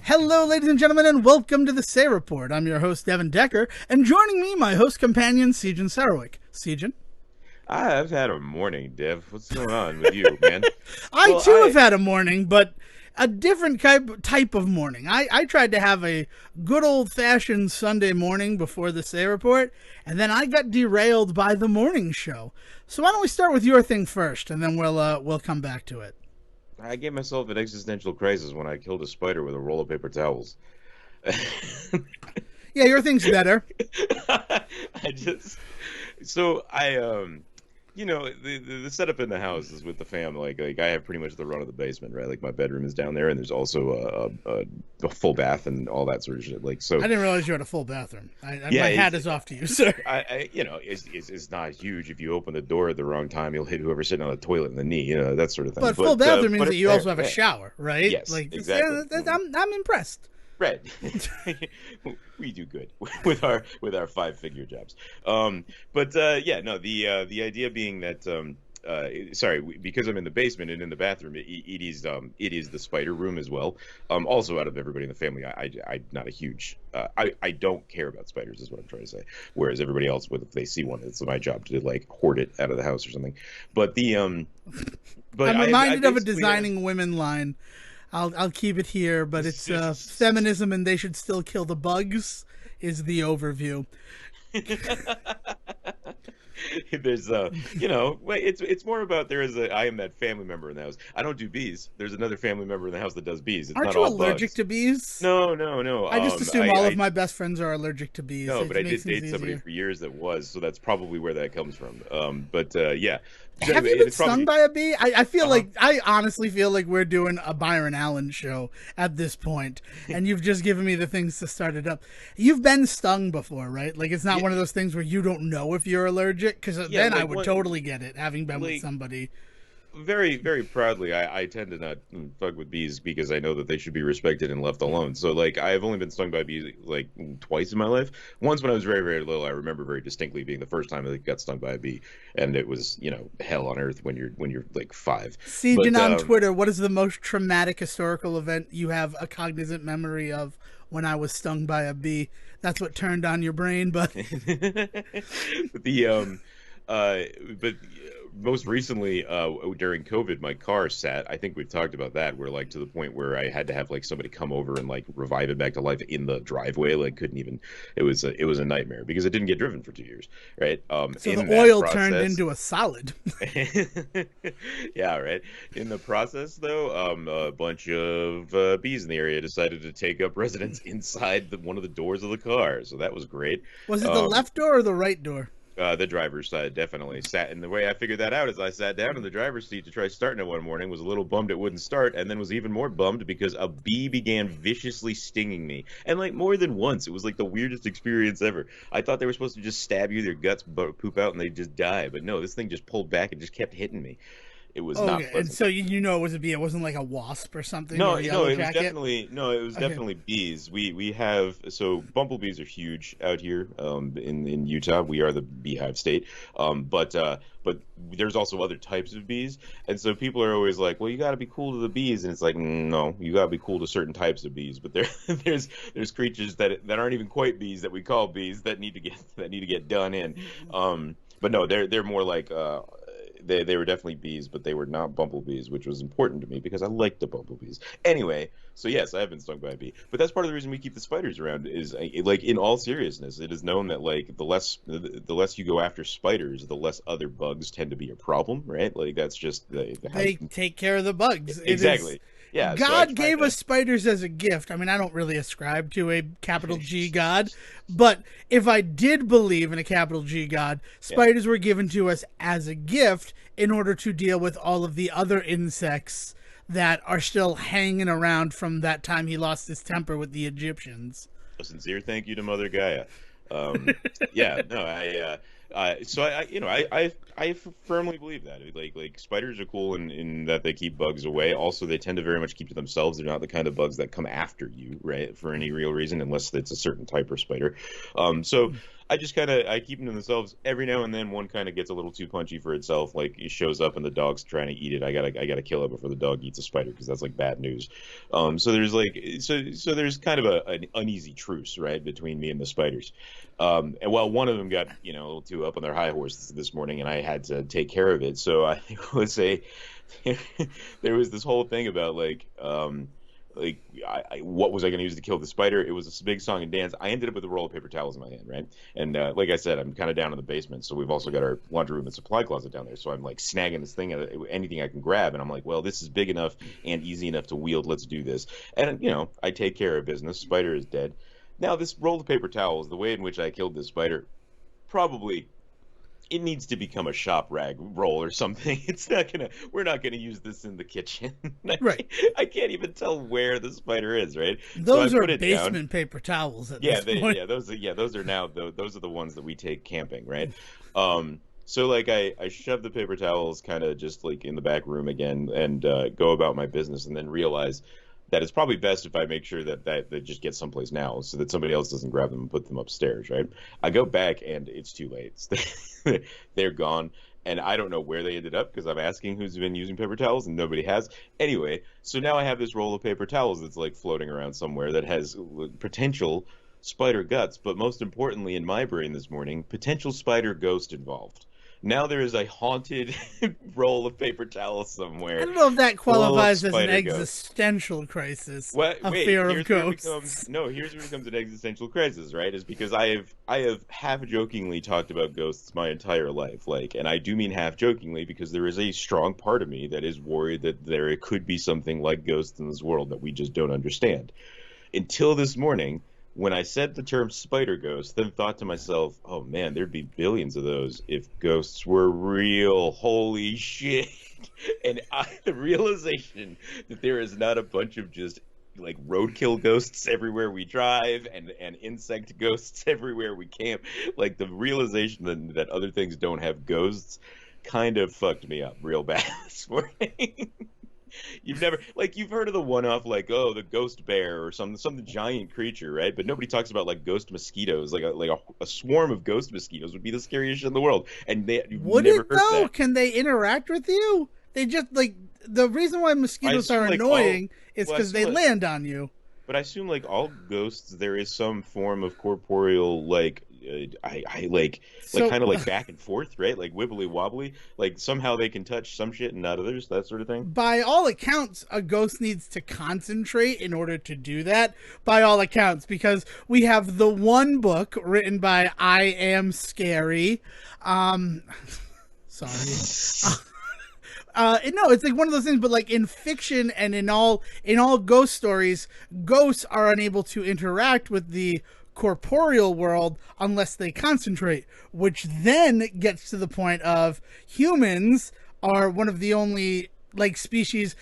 Hello, ladies and gentlemen, and welcome to the Say Report. I'm your host, Devon Decker, and joining me, my host companion, Sejohn Sarowick. Sejohn? I've had a morning, Dev. What's going on with you, man? I Well, too have had a morning, but a different type of morning. I tried to have a good old-fashioned Sunday morning before the Say Report, and then I got derailed by the morning show. So why don't we start with your thing first, and then we'll come back to it. I gave myself an existential crisis when I killed a spider with a roll of paper towels. Yeah, your thing's better. I just so the setup in the house is with the fam. Like I have pretty much the run of the basement, right? Like my bedroom is down there, and there's also a full bath and all that sort of shit. Like so, I didn't realize you had a full bathroom. yeah, My hat is off to you, sir. it's not huge. If you open the door at the wrong time, you'll hit whoever's sitting on the toilet in the knee, that sort of thing. But full bathroom means but that it's you also there, have a right. shower, right? Yes, Like, exactly. yeah, I'm impressed. Right. We do good with our five-figure jobs. The idea being that because I'm in the basement and in the bathroom, it is the spider room as well. Also out of everybody in the family, I'm not a huge I don't care about spiders is what I'm trying to say. Whereas everybody else if they see one, it's my job to like hoard it out of the house or something. But but I'm reminded of a basically, designing women line. I'll keep it here, but it's feminism and they should still kill the bugs is the overview. There's it's more about I am that family member in the house. I don't do bees. There's another family member in the house that does bees. It's Aren't not you all allergic bugs. to bees? No. I just assume all of my best friends are allergic to bees. No, It but I makes did things date somebody easier. for years that was, so that's probably where that comes from. Yeah. Have you Anyway, been it's stung probably by a bee? I feel uh-huh. I honestly feel like we're doing a Byron Allen show at this point, and you've just given me the things to start it up. You've been stung before, right? Like it's not Yeah, one of those things where you don't know if you're allergic, because yeah, then I like would what totally get it, having been with like somebody. very, very proudly, I tend to not fuck with bees because I know that they should be respected and left alone. So, like, I've only been stung by bees like twice in my life. Once when I was very, very little, I remember very distinctly being the first time I got stung by a bee, and it was, hell on earth when you're like 5. Siegen But on Twitter, what is the most traumatic historical event you have a cognizant memory of? When I was stung by a bee, that's what turned on your brain, but the but most recently during COVID my car sat. I think we've talked about that, where like to the point where I had to have like somebody come over and like revive it back to life in the driveway. Like couldn't even, it was a nightmare because it didn't get driven for 2 years, right? so In the that oil turned process, into a solid. yeah, right. In the process, though, a bunch of bees in the area decided to take up residence inside one of the doors of the car. So that was great. Was it the Um, left door or the right door? the driver's side definitely sat, and the way I figured that out is I sat down in the driver's seat to try starting it one morning, was a little bummed it wouldn't start, and then was even more bummed because a bee began viciously stinging me, and like more than once. It was like the weirdest experience ever. I thought they were supposed to just stab you, their guts poop out, and they just die, but no, this thing just pulled back and just kept hitting me. It was not Okay, and pleasant. so you know it was a bee. It wasn't like a wasp or something No, or a yellow it was jacket. definitely no, it was Okay. definitely bees. We have so bumblebees are huge out here in Utah. We are the beehive state. But there's also other types of bees, and so people are always like, well, you got to be cool to the bees, and it's like, no, you got to be cool to certain types of bees. But there's creatures that aren't even quite bees that we call bees that need to get done in. But no, they're more like they were definitely bees, but they were not bumblebees, which was important to me because I like the bumblebees. Anyway, so yes, I have been stung by a bee, but that's part of the reason we keep the spiders around. Is like in all seriousness, it is known that like the less you go after spiders, the less other bugs tend to be a problem, right? Like that's just how They take care of the bugs. It is exactly. Yeah, so I God try gave to. us spiders as a gift. I mean, I don't really ascribe to a capital G God, but if I did believe in a capital G God, Yeah. spiders were given to us as a gift in order to deal with all of the other insects that are still hanging around from that time he lost his temper with the Egyptians. A sincere thank you to Mother Gaia. Um, yeah, no, so I firmly believe that like spiders are cool in that they keep bugs away. Also, they tend to very much keep to themselves. They're not the kind of bugs that come after you, right, for any real reason, unless it's a certain type of spider. So I just kind of I keep them to themselves. Every now and then, one kind of gets a little too punchy for itself. Like it shows up and the dog's trying to eat it. I gotta kill it before the dog eats a spider because that's like bad news. So there's like so there's kind of an uneasy truce, right, between me and the spiders. And while one of them got a little too up on their high horse this morning, and I had to take care of it. So I would say there was this whole thing about like what was I going to use to kill the spider? It was a big song and dance. I ended up with a roll of paper towels in my hand, right? And like I said, I'm kind of down in the basement, so we've also got our laundry room and supply closet down there. So I'm like snagging this thing, anything I can grab, and I'm like, well, this is big enough and easy enough to wield. Let's do this. And I take care of business. Spider is dead. Now this roll of paper towels, the way in which I killed this spider, probably it needs to become a shop rag roll or something. We're not gonna use this in the kitchen. Right. I can't even tell where the spider is, right? Those are basement paper towels at this point. Those are now those are the ones that we take camping, right? So like I shove the paper towels kind of just like in the back room again and go about my business, and then realize that it's probably best if I make sure that they just get someplace now so that somebody else doesn't grab them and put them upstairs, right? I go back and it's too late. They're gone. And I don't know where they ended up because I'm asking who's been using paper towels and nobody has. Anyway, so now I have this roll of paper towels that's like floating around somewhere that has potential spider guts. But most importantly in my brain this morning, potential spider ghost involved. Now there is a haunted roll of paper towels somewhere. I don't know if that qualifies as an existential crisis. A fear of ghosts. Here's where it becomes an existential crisis, right? Is because I have half jokingly talked about ghosts my entire life, and I do mean half jokingly because there is a strong part of me that is worried that there could be something like ghosts in this world that we just don't understand. Until this morning, when I said the term spider ghost, then thought to myself, oh man, there'd be billions of those if ghosts were real. Holy shit. And the realization that there is not a bunch of just like roadkill ghosts everywhere we drive and insect ghosts everywhere we camp, like the realization that other things don't have ghosts kind of fucked me up real bad this morning. You've heard of the one-off the ghost bear or some giant creature, right? But nobody talks about like ghost mosquitoes. Like a swarm of ghost mosquitoes would be the scariest shit in the world. And would it though? That. Can they interact with you? They just the reason why mosquitoes are annoying is because they land on you. But I assume like all ghosts, there is some form of corporeal kind of like back and forth, right? Like wibbly wobbly. Like somehow they can touch some shit and not others, that sort of thing. By all accounts, a ghost needs to concentrate in order to do that. By all accounts, because we have the one book written by I Am Scary. Sorry. No, it's like one of those things, but like in fiction and in all ghost stories, ghosts are unable to interact with the corporeal world unless they concentrate, which then gets to the point of humans are one of the only species,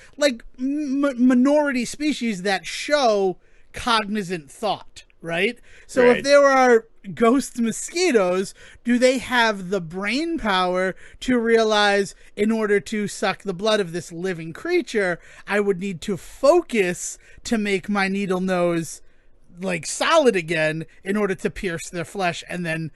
minority species that show cognizant thought, right? So right. If there are ghost mosquitoes, do they have the brain power to realize in order to suck the blood of this living creature, I would need to focus to make my needle nose solid again in order to pierce their flesh and then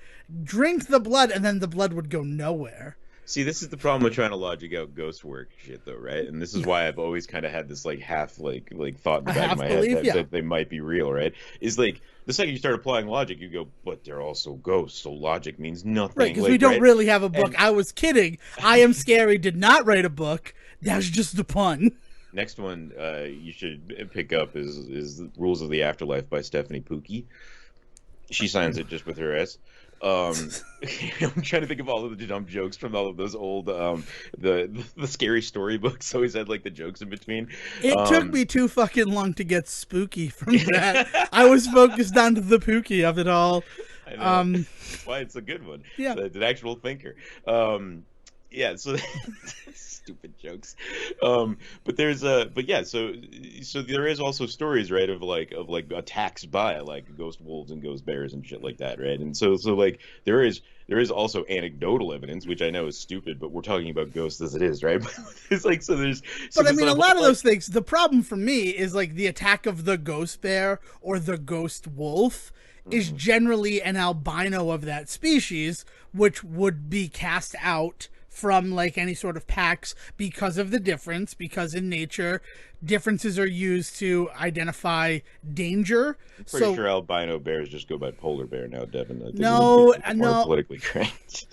drink the blood, and then the blood would go nowhere. See, this is the problem with trying to logic out ghost work shit, though, right? And this is why I've always kind of had this half thought in the back of my head that they might be real, right? Is the second you start applying logic, you go, but they're also ghosts, so logic means nothing. Right, because we don't really have a book. I was kidding. I Am Scary did not write a book. That's just a pun. Next one you should pick up is Rules of the Afterlife by Stephanie Pookie. She signs it just with her S. I'm trying to think of all of the dumb jokes from all of those old the scary story books. Always had the jokes in between. It took me too fucking long to get spooky from that. I was focused on the Pookie of it all. I know. That's why it's a good one. Yeah, it's an actual thinker. yeah, so stupid jokes. But but yeah, so there is also stories, right, of like attacks by like ghost wolves and ghost bears and shit like that, right? And so like there is also anecdotal evidence, which I know is stupid, but we're talking about ghosts as it is, right? It's like so But I there's mean, a a whole lot of like those things, the problem for me is like the attack of the ghost bear or the ghost wolf is Mhm. generally an albino of that species, which would be cast out from like any sort of packs because of the difference, because in nature, differences are used to identify danger. pretty So, sure albino bears just go by polar bear now, Devin. I think it would be a no, little bit more no, politically correct.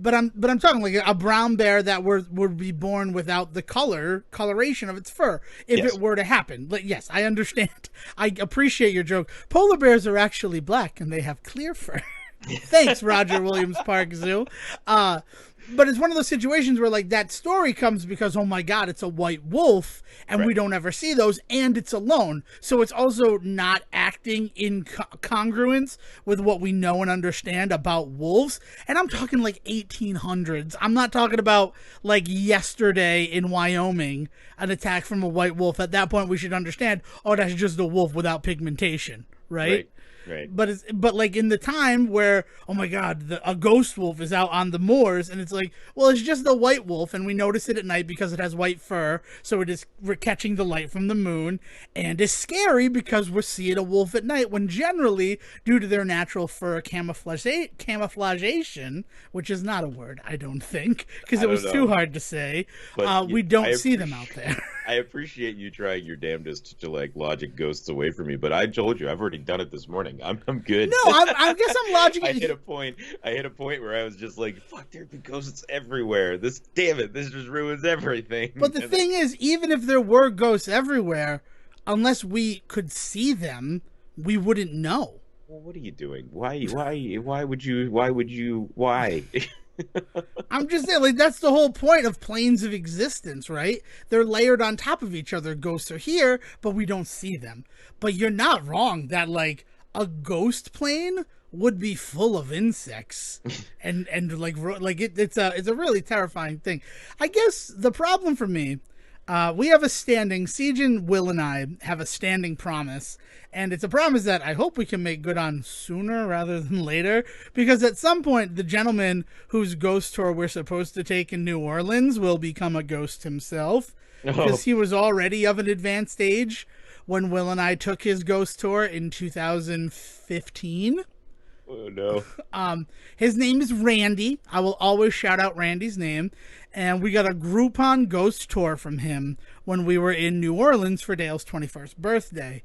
but I'm talking like a brown bear that would be born without the coloration of its fur if it Yes. were to happen. But yes, I understand. I appreciate your joke. Polar bears are actually black and they have clear fur. Thanks, Roger Williams Park Zoo. But it's one of those situations where like that story comes because, oh my god, it's a white wolf and we Right. don't ever see those, and it's alone, so it's also not acting in congruence with what we know and understand about wolves. And I'm talking like 1800s. I'm not talking about like yesterday in Wyoming, an attack from a white wolf. At that point we should understand, oh, that's just a wolf without pigmentation, right? Right. Right. But like in the time where, oh my god, a ghost wolf is out on the moors, and it's like, well, it's just a white wolf and we notice it at night because it has white fur, so we're catching the light from the moon, and it's scary because we're seeing a wolf at night, when generally, due to their natural fur camouflagation, which is not a word, I don't think, because I it don't was too know. hard to say, But we don't see them out there. I appreciate you trying your damnedest to like logic ghosts away from me, but I told you I've already done it this morning. I'm good. No, I guess I'm I logically. hit a point. I hit a point where I was just like, "Fuck, there'd be ghosts everywhere. This, damn it, this just ruins everything." But the And then, thing is, even if there were ghosts everywhere, unless we could see them, we wouldn't know. well, what are you doing? Why would you? Why would you? Why? I'm just saying, like, that's the whole point of planes of existence, right? They're layered on top of each other. Ghosts are here, but we don't see them. But you're not wrong that, like, a ghost plane would be full of insects and like it's a really terrifying thing. I guess the problem for me, we have a standing, Sejohn, Will, and I have a standing promise, and it's a promise that I hope we can make good on sooner rather than later, because at some point the gentleman whose ghost tour we're supposed to take in New Orleans will become a ghost himself, Oh, because he was already of an advanced age when Will and I took his ghost tour in 2015. oh no. His name is Randy. I will always shout out Randy's name. And we got a Groupon ghost tour from him when we were in New Orleans for Dale's 21st birthday.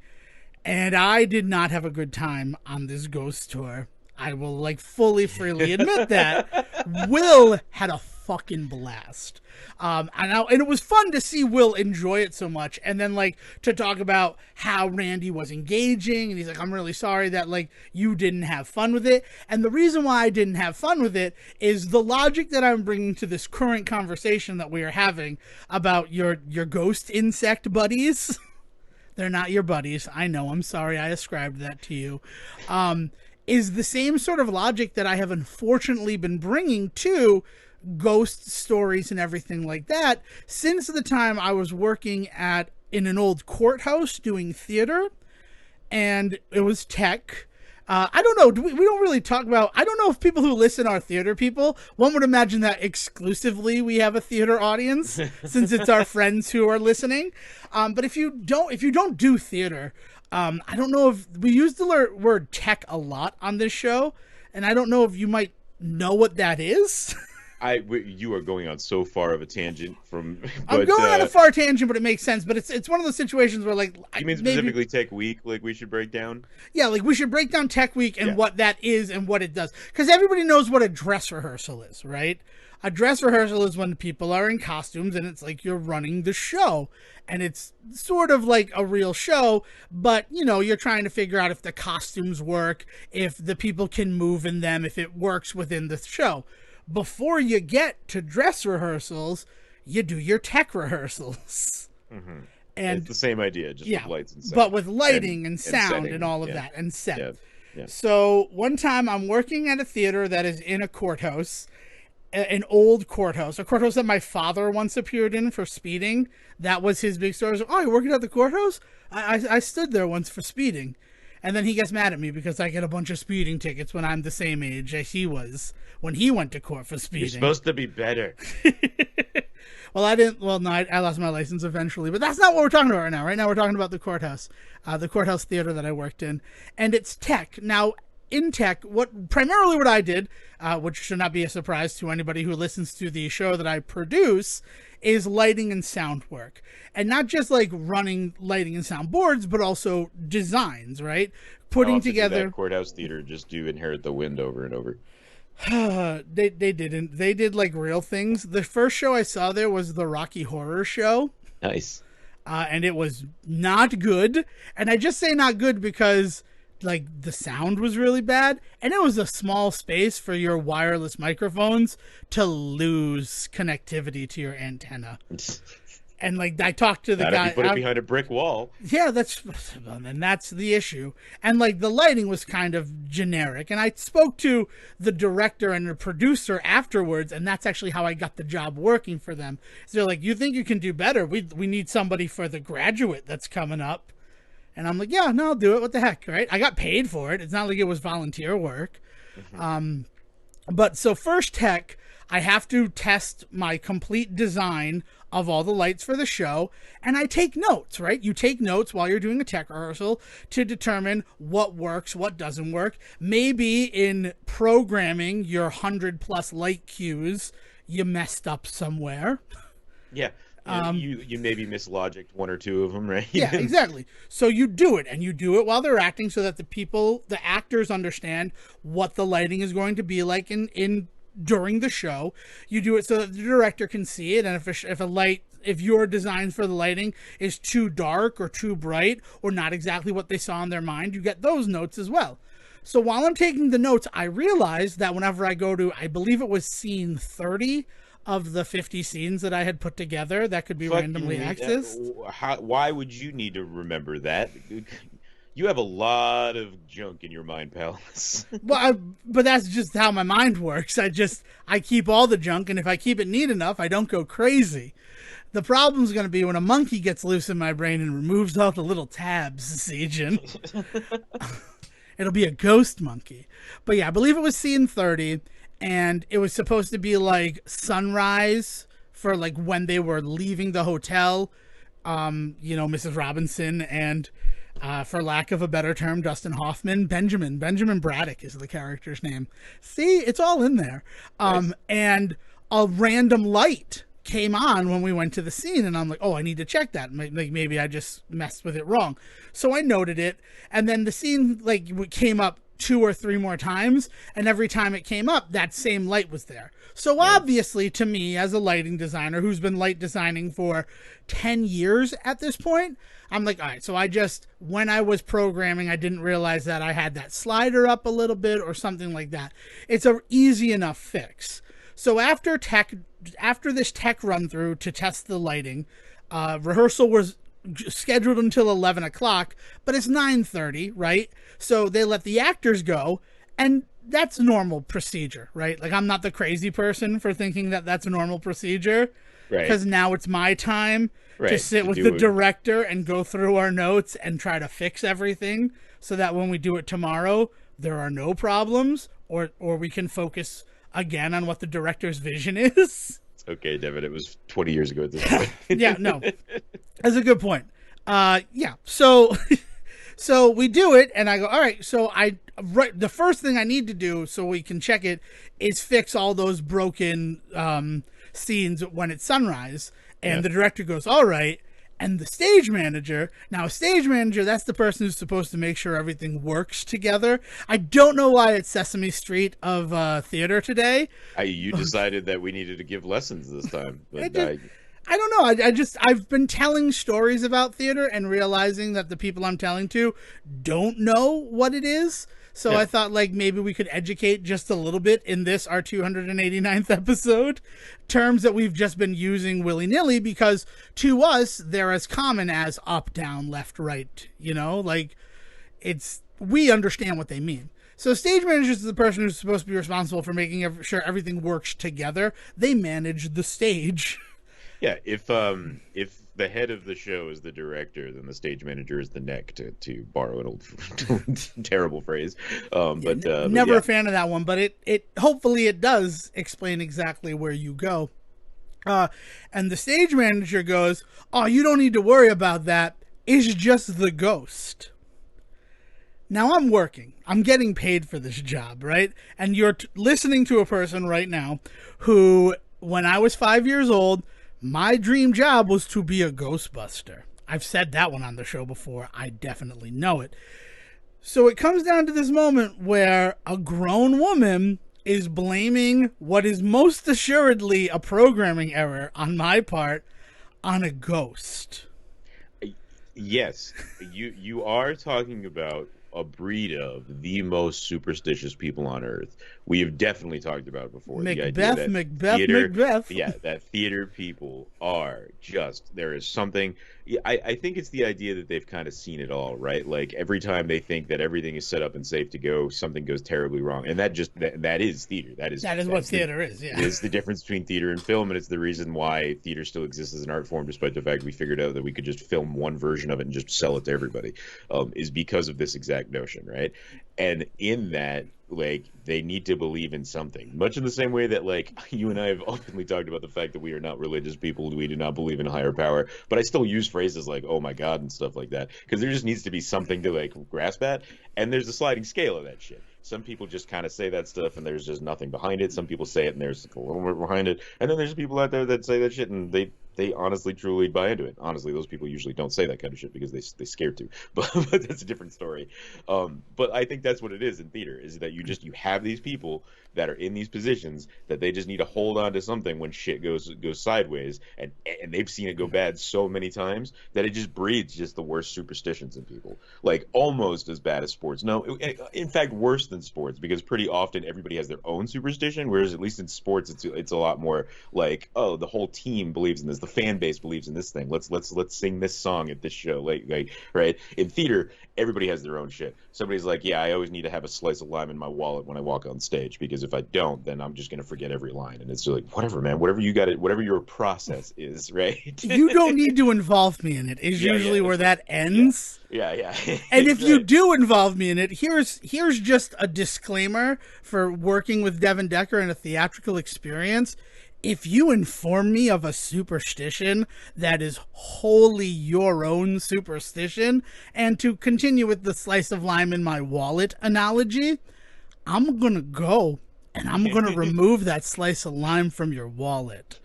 And I did not have a good time on this ghost tour. I will like fully, freely admit that. Will had a fucking blast. And it was fun to see Will enjoy it so much, and then like to talk about how Randy was engaging, and he's like, I'm really sorry that like you didn't have fun with it. And the reason why I didn't have fun with it is the logic that I'm bringing to this current conversation that we are having about your ghost insect buddies. They're not your buddies. I know. I'm sorry I ascribed that to you. Is the same sort of logic that I have unfortunately been bringing to ghost stories and everything like that since the time I was working in an old courthouse doing theater, and it was tech. I don't know. We don't really talk about. I don't know if people who listen are theater people. One would imagine that exclusively we have a theater audience since it's our friends who are listening. But if you don't do theater, I don't know if we use the word tech a lot on this show, and I don't know if you might know what that is. You are going on so far of a tangent from. I'm But going on a far tangent, but it makes sense. But it's one of those situations where like you mean maybe, specifically Tech Week? Like we should break down? yeah, like we should break down Tech Week and Yeah. what that is and what it does, because everybody knows what a dress rehearsal is, right? A dress rehearsal is when people are in costumes and it's like you're running the show, and it's sort of like a real show, but you know, you're trying to figure out if the costumes work, if the people can move in them, if it works within the show. Before you get to dress rehearsals, you do your tech rehearsals. Mm-hmm. And It's the same idea, just yeah, with lights and sound. but with lighting and sound setting, and all of yeah. that, and set. Yeah. So one time I'm working at a theater that is in a courthouse, an old courthouse, a courthouse that my father once appeared in for speeding. That was his big story. Like, oh, you're working at the courthouse? I stood there once for speeding. And then he gets mad at me because I get a bunch of speeding tickets when I'm the same age as he was when he went to court for speeding. You're supposed to be better. Well, I didn't. Well, no, I lost my license eventually, but that's not what we're talking about right now. Right now, we're talking about the courthouse theater that I worked in, and it's tech. Now, in tech, what I did, which should not be a surprise to anybody who listens to the show that I produce, is lighting and sound work, and not just like running lighting and sound boards, but also designs. Right, putting together. That courthouse theater just do Inherit the Wind over and over. They didn't. They did like real things. The first show I saw there was the Rocky Horror Show. Nice. And it was not good. And I just say not good because like the sound was really bad, and it was a small space for your wireless microphones to lose connectivity to your antenna. And like I talked to the guy. You put it behind a brick wall. Yeah, that's the issue. And like the lighting was kind of generic. And I spoke to the director and the producer afterwards, and that's actually how I got the job working for them. So they're like, "You think you can do better? We need somebody for The Graduate that's coming up." And I'm like, "Yeah, no, I'll do it. What the heck, right? I got paid for it. It's not like it was volunteer work." Mm-hmm. But so first tech, I have to test my complete design of all the lights for the show, and I take notes, right? You take notes while you're doing a tech rehearsal to determine what works, what doesn't work. Maybe in programming your 100+ light cues, you messed up somewhere. Yeah. You maybe mislogicked one or two of them, right? Yeah, exactly. So you do it, and you do it while they're acting so that the actors understand what the lighting is going to be like in during the show. You do it so that the director can see it, and if your design for the lighting is too dark or too bright or not exactly what they saw in their mind, you get those notes as well. So while I'm taking the notes, I realized that whenever I go to, I believe it was scene 30 of the 50 scenes that I had put together that could be randomly accessed. Why would you need to remember that? You have a lot of junk in your mind, pal. Well, but that's just how my mind works. I keep all the junk, and if I keep it neat enough, I don't go crazy. The problem's going to be when a monkey gets loose in my brain and removes all the little tabs, Sejohn. It'll be a ghost monkey. But yeah, I believe it was scene 30, and it was supposed to be like sunrise for like when they were leaving the hotel. Mrs. Robinson and for lack of a better term, Dustin Hoffman, Benjamin Braddock is the character's name. See, it's all in there. Nice. And a random light came on when we went to the scene, and I'm like, oh, I need to check that. Maybe I just messed with it wrong. So I noted it, and then the scene came up 2 or 3 more times, and every time it came up, that same light was there. So obviously, to me, as a lighting designer who's been light designing for 10 years at this point, I'm like, all right, so when I was programming, I didn't realize that I had that slider up a little bit or something like that. It's an easy enough fix. So after this tech run through to test the lighting, rehearsal was scheduled until 11 o'clock, but it's 9:30, right? So they let the actors go, and that's normal procedure, right? Like, I'm not the crazy person for thinking that that's a normal procedure, right? Because now it's my time to sit with the director and go through our notes and try to fix everything so that when we do it tomorrow, there are no problems, or we can focus again on what the director's vision is. Okay, Devon, it was 20 years ago at this point. Yeah, no. That's a good point. So we do it, and I go, all right, so the first thing I need to do so we can check it is fix all those broken scenes when it's sunrise. And the director goes, all right. And the stage manager, that's the person who's supposed to make sure everything works together. I don't know why it's Sesame Street of theater today. You decided that we needed to give lessons this time. But I don't know. I've been telling stories about theater and realizing that the people I'm telling to don't know what it is. So I thought maybe we could educate just a little bit in this, our 289th episode, terms that we've just been using willy-nilly because to us, they're as common as up, down, left, right, we understand what they mean. So stage manager is the person who's supposed to be responsible for making sure everything works together. They manage the stage. Yeah, if the head of the show is the director, then the stage manager is the neck, to borrow an old terrible phrase. Never yeah. a fan of that one, but it hopefully it does explain exactly where you go. And the stage manager goes, "Oh, you don't need to worry about that. It's just the ghost." Now I'm working. I'm getting paid for this job, right? And you're listening to a person right now who, when I was 5 years old, my dream job was to be a Ghostbuster. I've said that one on the show before. I definitely know it. So it comes down to this moment where a grown woman is blaming what is most assuredly a programming error on my part on a ghost. Yes, you are talking about a breed of the most superstitious people on earth. We have definitely talked about it before. Macbeth. Yeah, that theater people are just, there is something. I think it's the idea that they've kind of seen it all, right? Like every time they think that everything is set up and safe to go, something goes terribly wrong, and that is theater. That is what theater is. Yeah, it is the difference between theater and film, and it's the reason why theater still exists as an art form, despite the fact we figured out that we could just film one version of it and just sell it to everybody, is because of this exact notion, right? And in that, like, they need to believe in something, much in the same way that, like, you and I have openly talked about the fact that we are not religious people, we do not believe in higher power, but I still use phrases like, oh my god, and stuff like that, because there just needs to be something to, like, grasp at, and there's a sliding scale of that shit. Some people just kind of say that stuff and there's just nothing behind it. Some people say it and there's a little bit behind it, and then there's people out there that say that shit and they honestly truly buy into it. Honestly, those people usually don't say that kind of shit because they scared to, but that's a different story. But I think that's what it is in theater, is that you have these people that are in these positions that they just need to hold on to something when shit goes sideways, and they've seen it go bad so many times that it just breeds just the worst superstitions in people, like almost as bad as sports. No, in fact worse than sports, because pretty often everybody has their own superstition, whereas at least in sports it's a lot more like, oh, the whole team believes in this, the fan base believes in this thing, let's sing this song at this show, like right. In theater, everybody has their own shit. Somebody's like, yeah, I always need to have a slice of lime in my wallet when I walk on stage, because if I don't, then I'm just gonna forget every line. And it's like, whatever, man, whatever you got it, whatever your process is, right? You don't need to involve me in it, is usually where that ends. Yeah. And if you do involve me in it, here's just a disclaimer for working with Devon Decker in a theatrical experience. If you inform me of a superstition that is wholly your own superstition, and to continue with the slice of lime in my wallet analogy, I'm going to go and I'm going to remove that slice of lime from your wallet.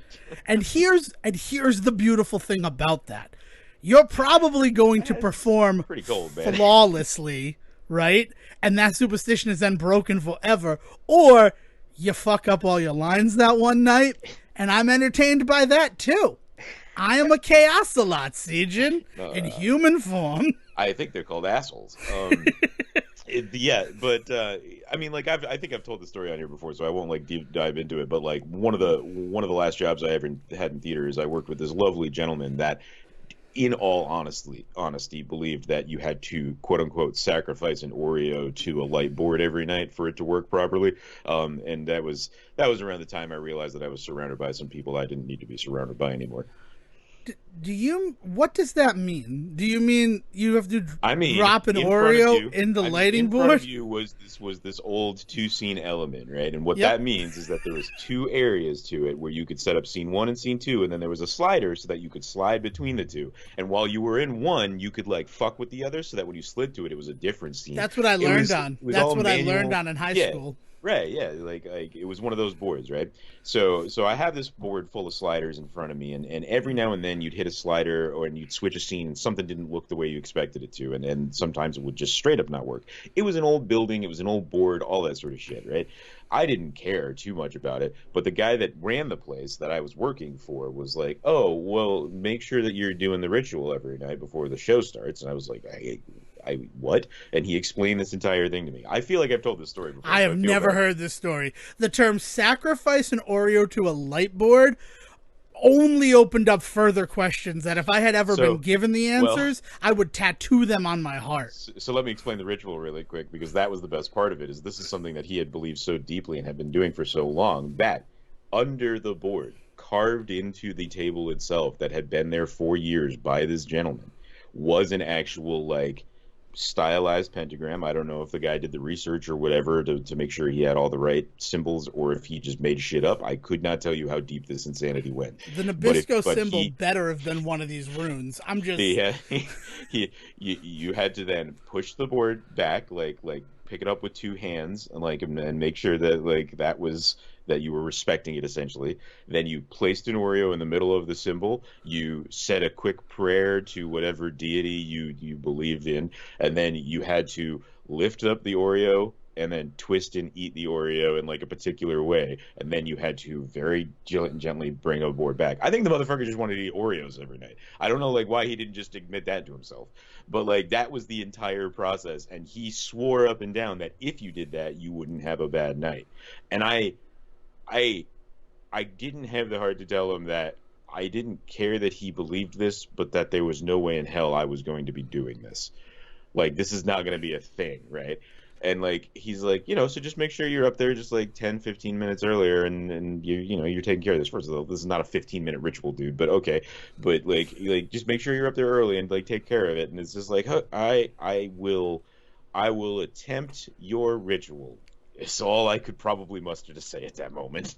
And here's the beautiful thing about that. You're probably going to perform pretty cold, man, flawlessly, right? And that superstition is then broken forever. Or you fuck up all your lines that one night, and I'm entertained by that too. I am a chaos-a-lot, Sejohn, in human form. I think they're called assholes. But I mean, like, I think I've told the story on here before, so I won't like deep dive into it. But like one of the last jobs I ever had in theater is I worked with this lovely gentleman that, in all honesty, believed that you had to, quote unquote, sacrifice an Oreo to a light board every night for it to work properly. And that was around the time I realized that I was surrounded by some people I didn't need to be surrounded by anymore. What does that mean? Do you mean you have to drop an Oreo in the lighting board? In front of you was this old two-scene element, right? And what that means is that there was two areas to it where you could set up scene 1 and scene 2, and then there was a slider so that you could slide between the two. And while you were in one, you could like fuck with the other, so that when you slid to it, it was a different scene. That's what I learned on. That's what I learned on in high school. Right, yeah, like it was one of those boards, right? So I have this board full of sliders in front of me, and every now and then you'd hit a slider and you'd switch a scene and something didn't look the way you expected it to, and sometimes it would just straight up not work. It was an old building, it was an old board, all that sort of shit, right? I didn't care too much about it, but the guy that ran the place that I was working for was like, oh, well, make sure that you're doing the ritual every night before the show starts. And I was like, I what? And he explained this entire thing to me. I feel like I've told this story before. I have never heard this story. The term sacrifice an Oreo to a light board only opened up further questions that if I had ever been given the well, answers, I would tattoo them on my heart. so let me explain the ritual really quick, because that was the best part of it. Is this is something that he had believed so deeply and had been doing for so long, that under the board, carved into the table itself, that had been there for years by this gentleman, was an actual like stylized pentagram. I don't know if the guy did the research or whatever to make sure he had all the right symbols, or if he just made shit up. I could not tell you how deep this insanity went. The Nabisco symbol better have been one of these runes. I'm just you had to then push the board back, like pick it up with two hands, and and make sure that that you were respecting it, essentially. Then you placed an Oreo in the middle of the symbol. You said a quick prayer to whatever deity you believed in, and then you had to lift up the Oreo and then twist and eat the Oreo in like a particular way, and then you had to very gently bring a board back. I think the motherfucker just wanted to eat Oreos every night. I don't know like why he didn't just admit that to himself, but like that was the entire process, and he swore up and down that if you did that, you wouldn't have a bad night. And I didn't have the heart to tell him that I didn't care that he believed this, but that there was no way in hell I was going to be doing this. Like, this is not going to be a thing, right? And like he's like, so just make sure you're up there just like 10-15 minutes earlier, and you're taking care of this. First of all, this is not a 15-minute ritual, dude, but okay. But like just make sure you're up there early and like take care of it. And it's just like, I will attempt your ritual. It's all I could probably muster to say at that moment.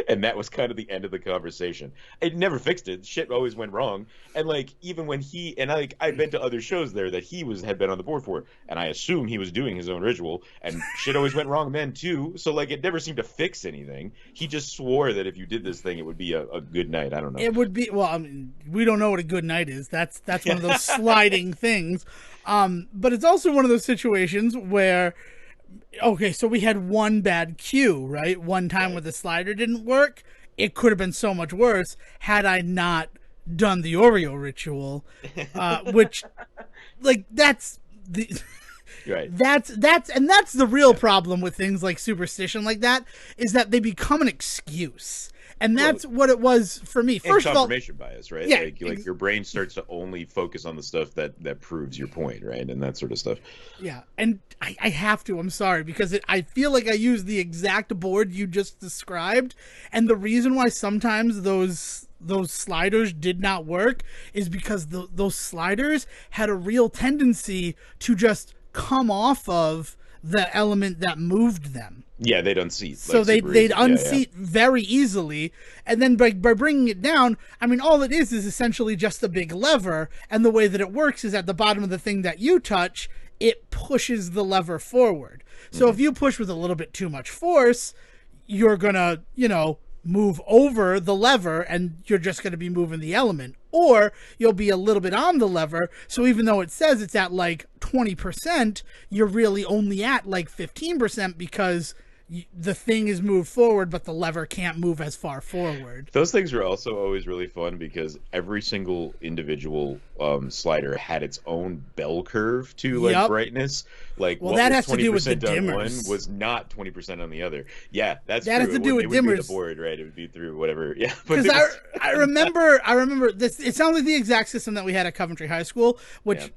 And that was kind of the end of the conversation. It never fixed it. Shit always went wrong. And like, even when I've been to other shows there that he had been on the board for, and I assume he was doing his own ritual, and shit always went wrong then too. So like, it never seemed to fix anything. He just swore that if you did this thing, it would be a good night. I don't know. It would be, well, I mean, we don't know what a good night is. That's one of those sliding things. But it's also one of those situations where, okay, so we had one bad cue, right? One time where the slider didn't work. It could have been so much worse had I not done the Oreo ritual, which, like, that's the right. That's the real problem with things like superstition like that, is that they become an excuse. And that's what it was for me. First of all, confirmation bias, right? Yeah, like your brain starts to only focus on the stuff that proves your point, right? And that sort of stuff. Yeah, and I have to. I'm sorry, because I feel like I used the exact board you just described, and the reason why sometimes those sliders did not work is because those sliders had a real tendency to just come off of the element that moved them. Yeah, they'd unseat. So they'd unseat very easily, and then by bringing it down, I mean, all it is essentially just a big lever, and the way that it works is at the bottom of the thing that you touch, it pushes the lever forward. So if you push with a little bit too much force, you're gonna, move over the lever, and you're just going to be moving the element. Or you'll be a little bit on the lever, so even though it says it's at like 20%, you're really only at like 15% because the thing is moved forward, but the lever can't move as far forward. Those things are also always really fun because every single individual slider had its own bell curve to like brightness. Like, well, that has to do with the dimmers. One was not 20% on the other. Yeah, that's that true. Has to do with dimmers. It would be the board, right? It would be through whatever. Yeah, because I remember this. It sounds like the exact system that we had at Coventry High School, which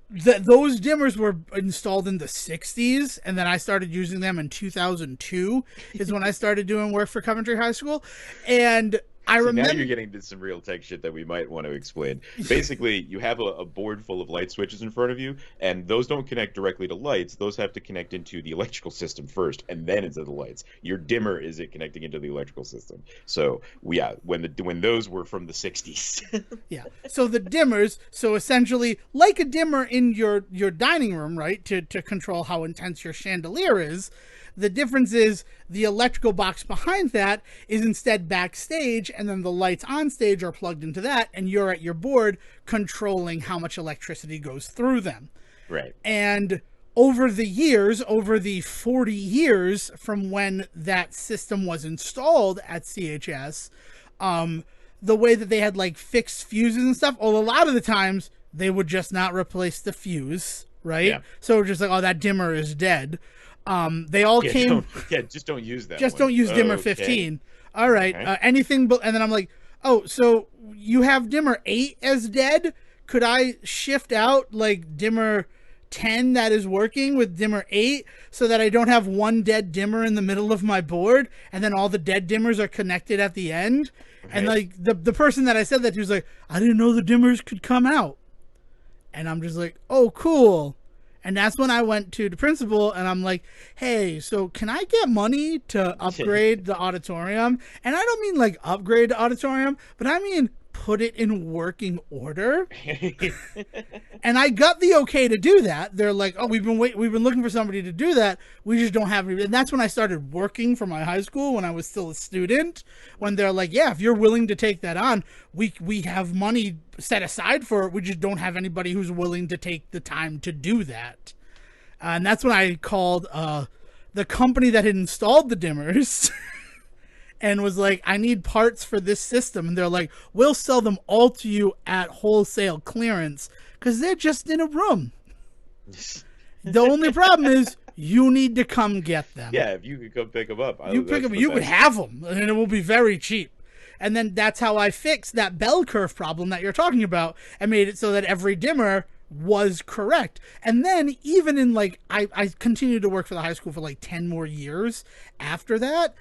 those dimmers were installed in the 60s, and then I started using them in 2002 is when I started doing work for Coventry High School. And I remember... Now you're getting to some real tech shit that we might want to explain. Basically, you have a board full of light switches in front of you, and those don't connect directly to lights. Those have to connect into the electrical system first, and then into the lights. Your dimmer is it connecting into the electrical system. So, yeah, when those were from the 60s. Yeah. So the dimmers, so essentially, like a dimmer in your dining room, right, to control how intense your chandelier is, the difference is the electrical box behind that is instead backstage, and then the lights on stage are plugged into that, and you're at your board controlling how much electricity goes through them. Right. And over the 40 years from when that system was installed at CHS, the way that they had like fixed fuses and stuff, well, a lot of the times they would just not replace the fuse, right? Yeah. So just like, oh, that dimmer is dead. They all came. Just don't use that. Just one. Don't use dimmer 15. all right, Okay. anything but, and then I'm like, oh, so you have dimmer 8 as dead? Could I shift out like dimmer 10 that is working with dimmer 8 so that I don't have one dead dimmer in the middle of my board and then all the dead dimmers are connected at the end? And like the person that I said that to was like, I didn't know the dimmers could come out. And I'm just like, oh, cool. And that's when I went to the principal and I'm like, hey, so can I get money to upgrade the auditorium? And I don't mean like upgrade the auditorium, but I mean put it in working order. And I got the okay to do that. They're like, oh, we've been looking for somebody to do that. We just don't have any. And that's when I started working for my high school when I was still a student. When they're like, yeah, if you're willing to take that on, we have money set aside for it. We just don't have anybody who's willing to take the time to do that. And that's when I called the company that had installed the dimmers and was like, I need parts for this system. And they're like, we'll sell them all to you at wholesale clearance because they're just in a room. The only problem is you need to come get them. Yeah, if you could come pick them up. You pick them, you could have them, and it will be very cheap. And then that's how I fixed that bell curve problem that you're talking about. I made it so that every dimmer was correct. And then even in like, I continued to work for the high school for like 10 more years after that.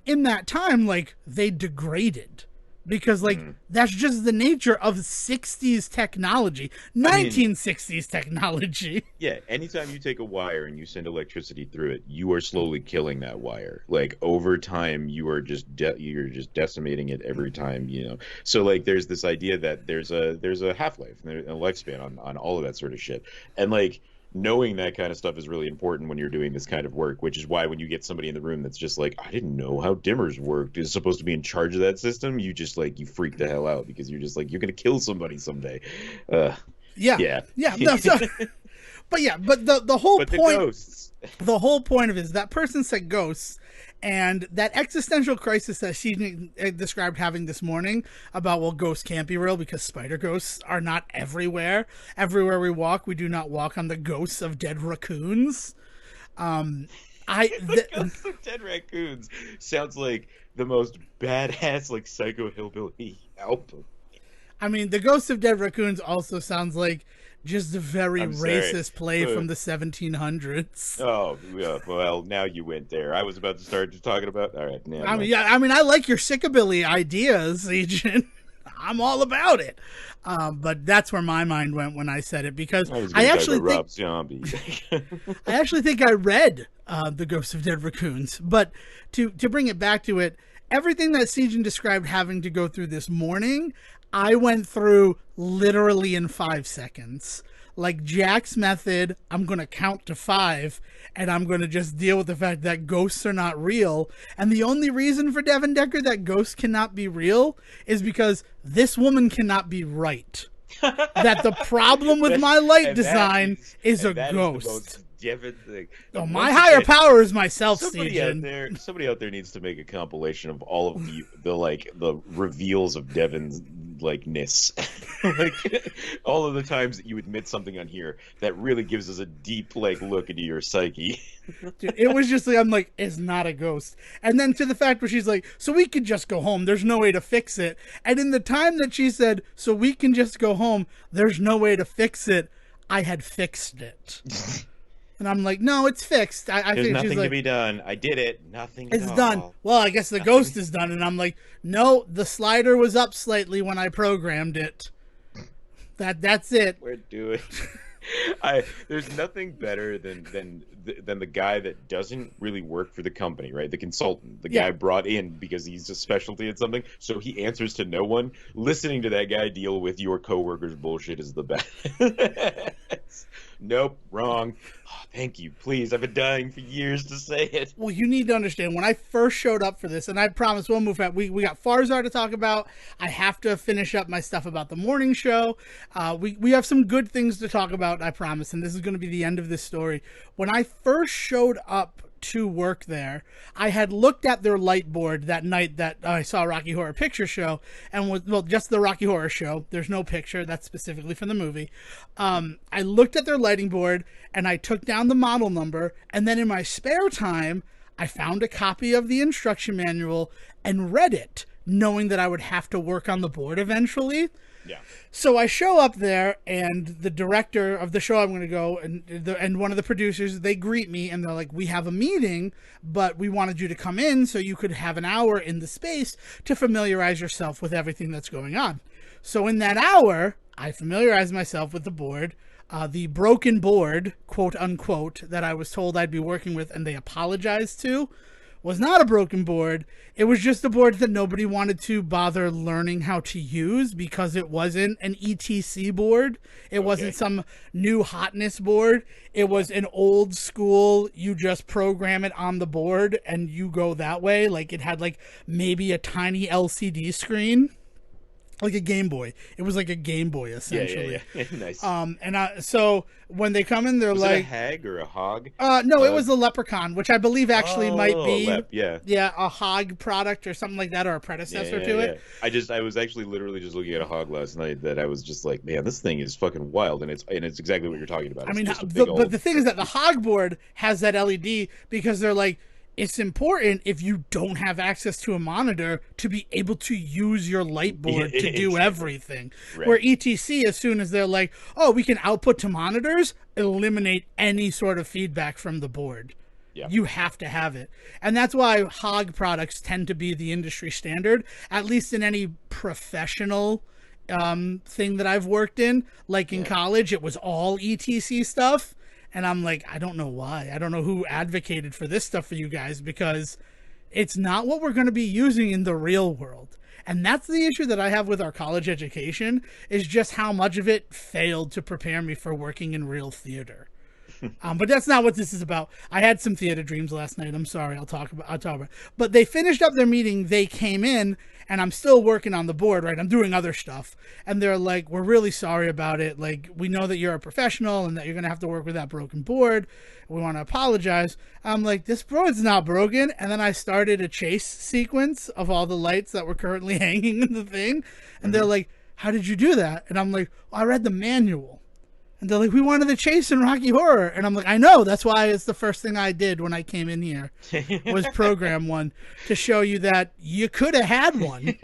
In that time, like, they degraded because like that's just the nature of 60s technology, 1960s technology. Yeah, anytime you take a wire and you send electricity through it, you are slowly killing that wire. Like over time, you are just you're just decimating it every time, you know. So like there's this idea that there's a half-life and a lifespan on all of that sort of shit. And like knowing that kind of stuff is really important when you're doing this kind of work, which is why when you get somebody in the room that's just like, I didn't know how dimmers worked, is supposed to be in charge of that system, you just like, you freak the hell out because you're just like, you're going to kill somebody someday. Yeah. No, so, but the whole but point, the ghosts. The whole point of it is that person said ghosts. And that existential crisis that she described having this morning about, well, ghosts can't be real because spider ghosts are not everywhere. Everywhere we walk, we do not walk on the ghosts of dead raccoons. The ghosts of dead raccoons sounds like the most badass, like, psycho hillbilly album. I mean, the ghosts of dead raccoons also sounds like just a very racist play from the 1700s. Oh, yeah, well, now you went there. I was about to start talking about... All right, now... I mean, I like your sickabilly ideas, Sejohn. I'm all about it. But that's where my mind went when I said it, because I actually think I read The Ghosts of Dead Raccoons. But to bring it back to it, everything that Sejohn described having to go through this morning, I went through literally in 5 seconds. Like Jack's method, I'm going to count to 5, and I'm going to just deal with the fact that ghosts are not real. And the only reason for Devon Decker that ghosts cannot be real is because this woman cannot be right. That the problem with my light design is a ghost. Thing. Oh, my higher power is myself, Sejohn. Somebody out there needs to make a compilation of all of the reveals of Devon's likeness. Like all of the times that you admit something on here that really gives us a deep look into your psyche. Dude, it was just like, I'm like, it's not a ghost. And then to the fact where she's like, so we could just go home, there's no way to fix it. And in the time that she said, so we can just go home, there's no way to fix it, I had fixed it. And I'm like, no, it's fixed. I There's think nothing she's like, to be done. I did it. Nothing. It's done. Well, I guess the ghost is done. And I'm like, no, the slider was up slightly when I programmed it. That's it. We're doing. There's nothing better than the guy that doesn't really work for the company, right? The consultant, the guy brought in because he's a specialty at something, so he answers to no one. Listening to that guy deal with your coworkers' bullshit is the best. Nope, wrong. Oh, thank you. Please, I've been dying for years to say it. Well, you need to understand, when I first showed up for this, and I promise we'll move out, we got Farzar to talk about. I have to finish up my stuff about the morning show. We have some good things to talk about, I promise, and this is going to be the end of this story. When I first showed up to work there, I had looked at their light board that night that I saw Rocky Horror Picture Show, and just the Rocky Horror Show. There's no picture, that's specifically from the movie. I looked at their lighting board and I took down the model number, and then in my spare time I found a copy of the instruction manual and read it, knowing that I would have to work on the board eventually. Yeah. So I show up there, and the director of the show I'm going to go, and one of the producers, they greet me, and they're like, we have a meeting, but we wanted you to come in so you could have an hour in the space to familiarize yourself with everything that's going on. So in that hour, I familiarized myself with the board, the broken board, quote unquote, that I was told I'd be working with, and they apologized to, was not a broken board. It was just a board that nobody wanted to bother learning how to use because it wasn't an ETC board. It wasn't some new hotness board. It was an old school, you just program it on the board and you go that way. Like it had like maybe a tiny LCD screen. Like a Game Boy. It was like a Game Boy, essentially. Yeah. Nice. So when they come in, they're was like... it a hag or a hog? No, it was a leprechaun, which I believe actually might be... Yeah, a hog product or something like that, or a predecessor to it. I was actually literally just looking at a hog last night that I was just like, man, this thing is fucking wild, and it's exactly what you're talking about. It's but the thing is that the hog board has that LED because they're like, it's important if you don't have access to a monitor to be able to use your light board to do everything. Right. Where ETC, as soon as they're like, oh, we can output to monitors, eliminate any sort of feedback from the board. Yeah. You have to have it. And that's why hog products tend to be the industry standard, at least in any professional thing that I've worked in. Like in college, it was all ETC stuff. And I'm like, I don't know why. I don't know who advocated for this stuff for you guys, because it's not what we're going to be using in the real world. And that's the issue that I have with our college education, is just how much of it failed to prepare me for working in real theater. But that's not what this is about. I had some theater dreams last night. I'm sorry. I'll talk about it. But they finished up their meeting. They came in, and I'm still working on the board, right? I'm doing other stuff. And they're like, we're really sorry about it. Like, we know that you're a professional and that you're going to have to work with that broken board. We want to apologize. I'm like, this board's not broken. And then I started a chase sequence of all the lights that were currently hanging in the thing. And they're like, how did you do that? And I'm like, well, I read the manual. And they're like, we wanted to chase in Rocky Horror. And I'm like, I know. That's why it's the first thing I did when I came in here, was program one to show you that you could have had one.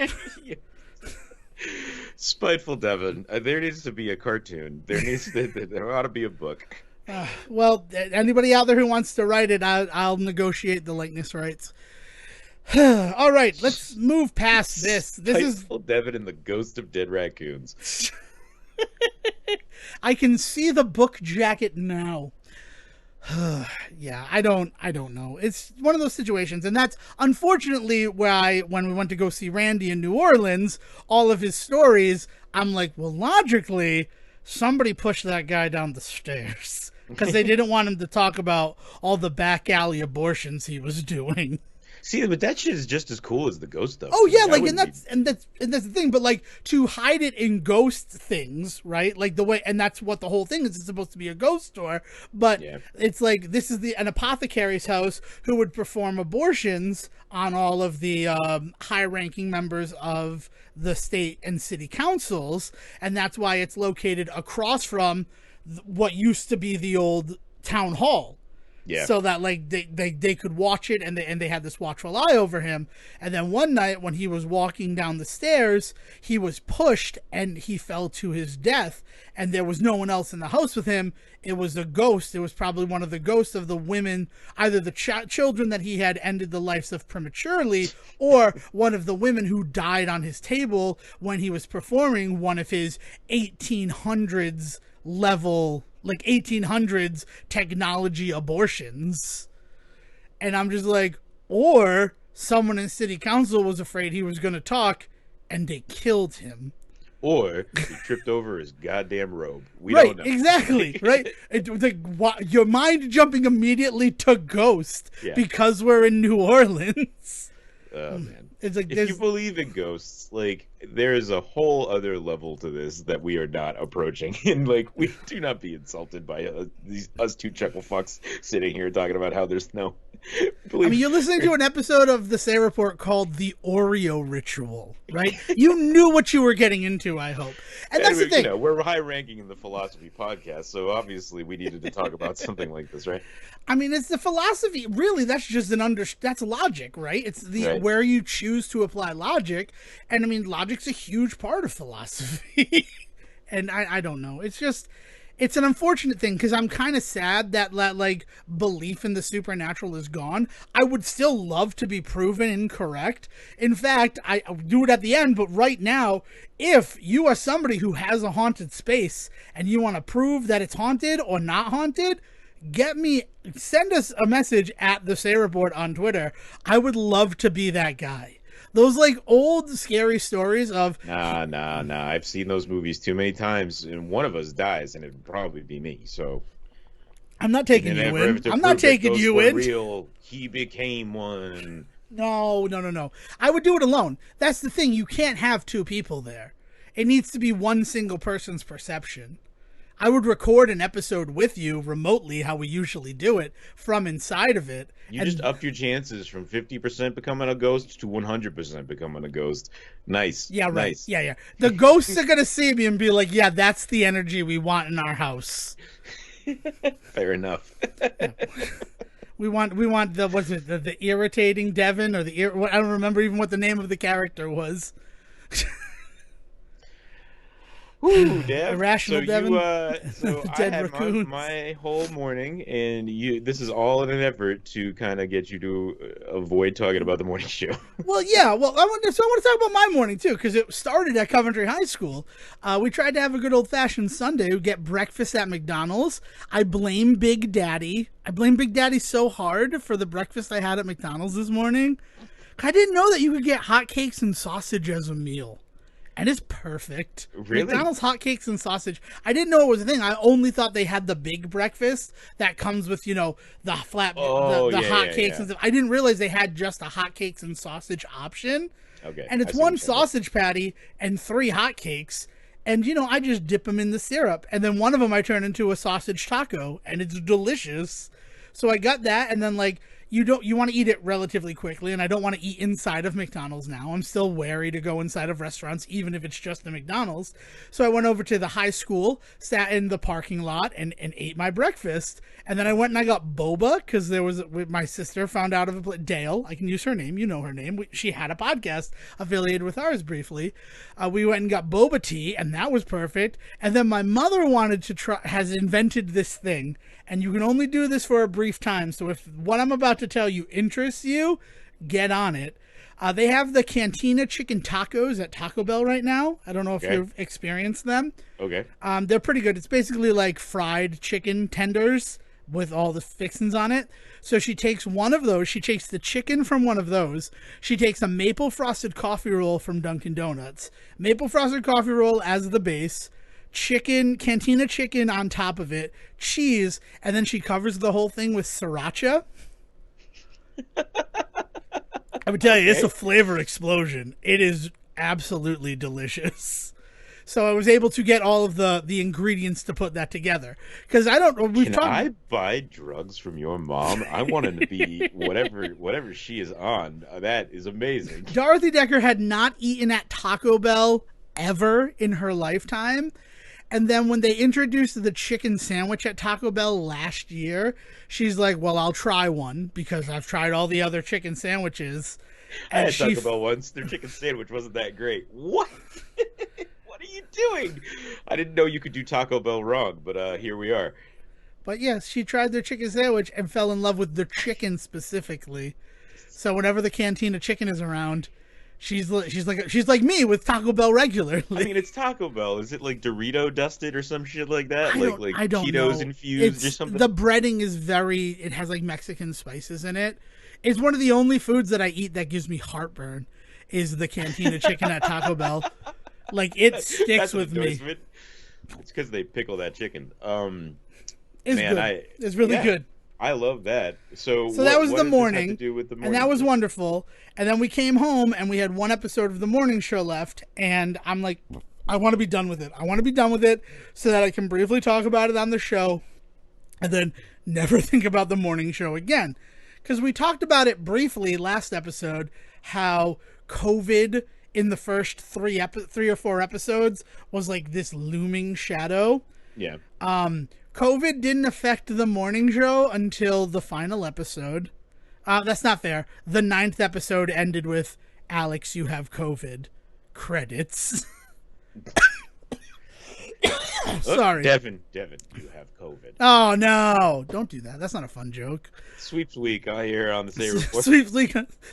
Spiteful Devon. There needs to be a cartoon. There ought to be a book. Well, anybody out there who wants to write it, I'll negotiate the likeness rights. All right, let's move past this. Spiteful Devon and the Ghost of Dead Raccoons. I can see the book jacket now. Yeah, I don't know. It's one of those situations, and that's unfortunately where when we went to go see Randy in New Orleans, all of his stories, I'm like, well, logically, somebody pushed that guy down the stairs because they didn't want him to talk about all the back alley abortions he was doing. See, but that shit is just as cool as the ghost stuff. Oh yeah, like that's the thing. But like, to hide it in ghost things, right? Like the way, and that's what the whole thing is. It's supposed to be a ghost store, but it's like, this is an apothecary's house who would perform abortions on all of the high-ranking members of the state and city councils, and that's why it's located across from what used to be the old town hall. Yeah. So that like they could watch it, and they had this watchful eye over him. And then one night when he was walking down the stairs, he was pushed and he fell to his death, and there was no one else in the house with him. It was a ghost. It was probably one of the ghosts of the women, either the children that he had ended the lives of prematurely, or one of the women who died on his table when he was performing one of his 1800s level, like 1800s technology abortions. And I'm just like, or someone in city council was afraid he was going to talk and they killed him. Or he tripped over his goddamn robe. We don't know. Exactly, right? Your mind jumping immediately to ghost because we're in New Orleans. Oh, man. It's like, if you believe in ghosts, like, there is a whole other level to this that we are not approaching. And, like, we do not be insulted by us two chuckle fucks sitting here talking about how there's no I mean, you're listening to an episode of the Say Report called The Oreo Ritual, right? You knew what you were getting into, I hope. And that's the thing. You know, we're high ranking in the philosophy podcast, so obviously we needed to talk about something like this, right? I mean, it's the philosophy. Really, that's just that's logic, right? It's the Right. where you choose to apply logic. And I mean, logic's a huge part of philosophy. And I don't know. It's just, it's an unfortunate thing because I'm kind of sad that like belief in the supernatural is gone. I would still love to be proven incorrect. In fact, I do it at the end, but right now, if you are somebody who has a haunted space and you want to prove that it's haunted or not haunted, send us a message at the Say Report on Twitter. I would love to be that guy. Those like old scary stories of Nah. I've seen those movies too many times, and one of us dies, and it'd probably be me. So I'm not taking you in. I'm not taking you in. Real, he became one. No. I would do it alone. That's the thing. You can't have two people there. It needs to be one single person's perception. I would record an episode with you remotely, how we usually do it, from inside of it. You just upped your chances from 50% becoming a ghost to 100% becoming a ghost. Nice. Yeah, right. Nice. Yeah. The ghosts are going to see me and be like, yeah, that's the energy we want in our house. Fair enough. Yeah. We want the, what's it, the irritating Devon, or I don't remember even what the name of the character was. Ooh, Dev. Irrational Devon. So I had my whole morning, and this is all in an effort to kind of get you to avoid talking about the morning show. Well, yeah. Well, I want to talk about my morning too, because it started at Coventry High School. We tried to have a good old-fashioned Sunday. We get breakfast at McDonald's. I blame Big Daddy. So hard for the breakfast I had at McDonald's this morning. I didn't know that you could get hotcakes and sausage as a meal. And it's perfect. Really? McDonald's hotcakes and sausage. I didn't know it was a thing. I only thought they had the big breakfast that comes with, the hotcakes and stuff. I didn't realize they had just a hotcakes and sausage option. Okay. And it's one sausage patty and 3 hotcakes. And, I just dip them in the syrup. And then one of them I turn into a sausage taco. And it's delicious. So I got that. And then, you want to eat it relatively quickly, and I don't want to eat inside of McDonald's now. I'm still wary to go inside of restaurants, even if it's just the McDonald's. So I went over to the high school, sat in the parking lot, and ate my breakfast. And then I went and I got boba, because my sister found out of it. Dale, I can use her name. You know her name. She had a podcast affiliated with ours briefly. We went and got boba tea, and that was perfect. And then my mother has invented this thing. And you can only do this for a brief time. So if what I'm about to tell you interests you, get on it. They have the Cantina chicken tacos at Taco Bell right now. I don't know if you've experienced them. Okay. They're pretty good. It's basically like fried chicken tenders with all the fixings on it. So she takes one of those. She takes the chicken from one of those. She takes a maple frosted coffee roll from Dunkin' Donuts. Maple frosted coffee roll as the base. Cantina chicken on top of it, cheese, and then she covers the whole thing with sriracha. I would tell you, it's a flavor explosion. It is absolutely delicious. So I was able to get all of the ingredients to put that together. Because I don't know. Can I buy drugs from your mom? I want to be whatever she is on. That is amazing. Dorothy Decker had not eaten at Taco Bell ever in her lifetime. And then when they introduced the chicken sandwich at Taco Bell last year, she's like, well, I'll try one because I've tried all the other chicken sandwiches. And I had Taco Bell once. Their chicken sandwich wasn't that great. What? What are you doing? I didn't know you could do Taco Bell wrong, but here we are. But yes, she tried their chicken sandwich and fell in love with the chicken specifically. So whenever the Cantina chicken is around, she's like me with Taco Bell regularly. I mean, it's Taco Bell. Is it like Dorito dusted or some shit like that? I don't Cheetos know. infused or something? The breading is it has like Mexican spices in it. It's one of the only foods that I eat that gives me heartburn is the Cantina chicken at Taco Bell. Like, it sticks with me. It's because they pickle that chicken. It's good. It's really good. I love that. So that was the morning, and that was wonderful. And then we came home, and we had one episode of the morning show left, and I'm like, I want to be done with it. I want to be done with it so that I can briefly talk about it on the show, and then never think about the morning show again. because we talked about it briefly last episode, how COVID in the first three or four episodes was like this looming shadow. Yeah. COVID didn't affect the morning show until the final episode. That's not fair. The 9th episode ended with Alex, you have COVID. Credits. Sorry. Devon, you have COVID. Oh, no. Don't do that. That's not a fun joke. Sweeps week, I hear on the Say Report.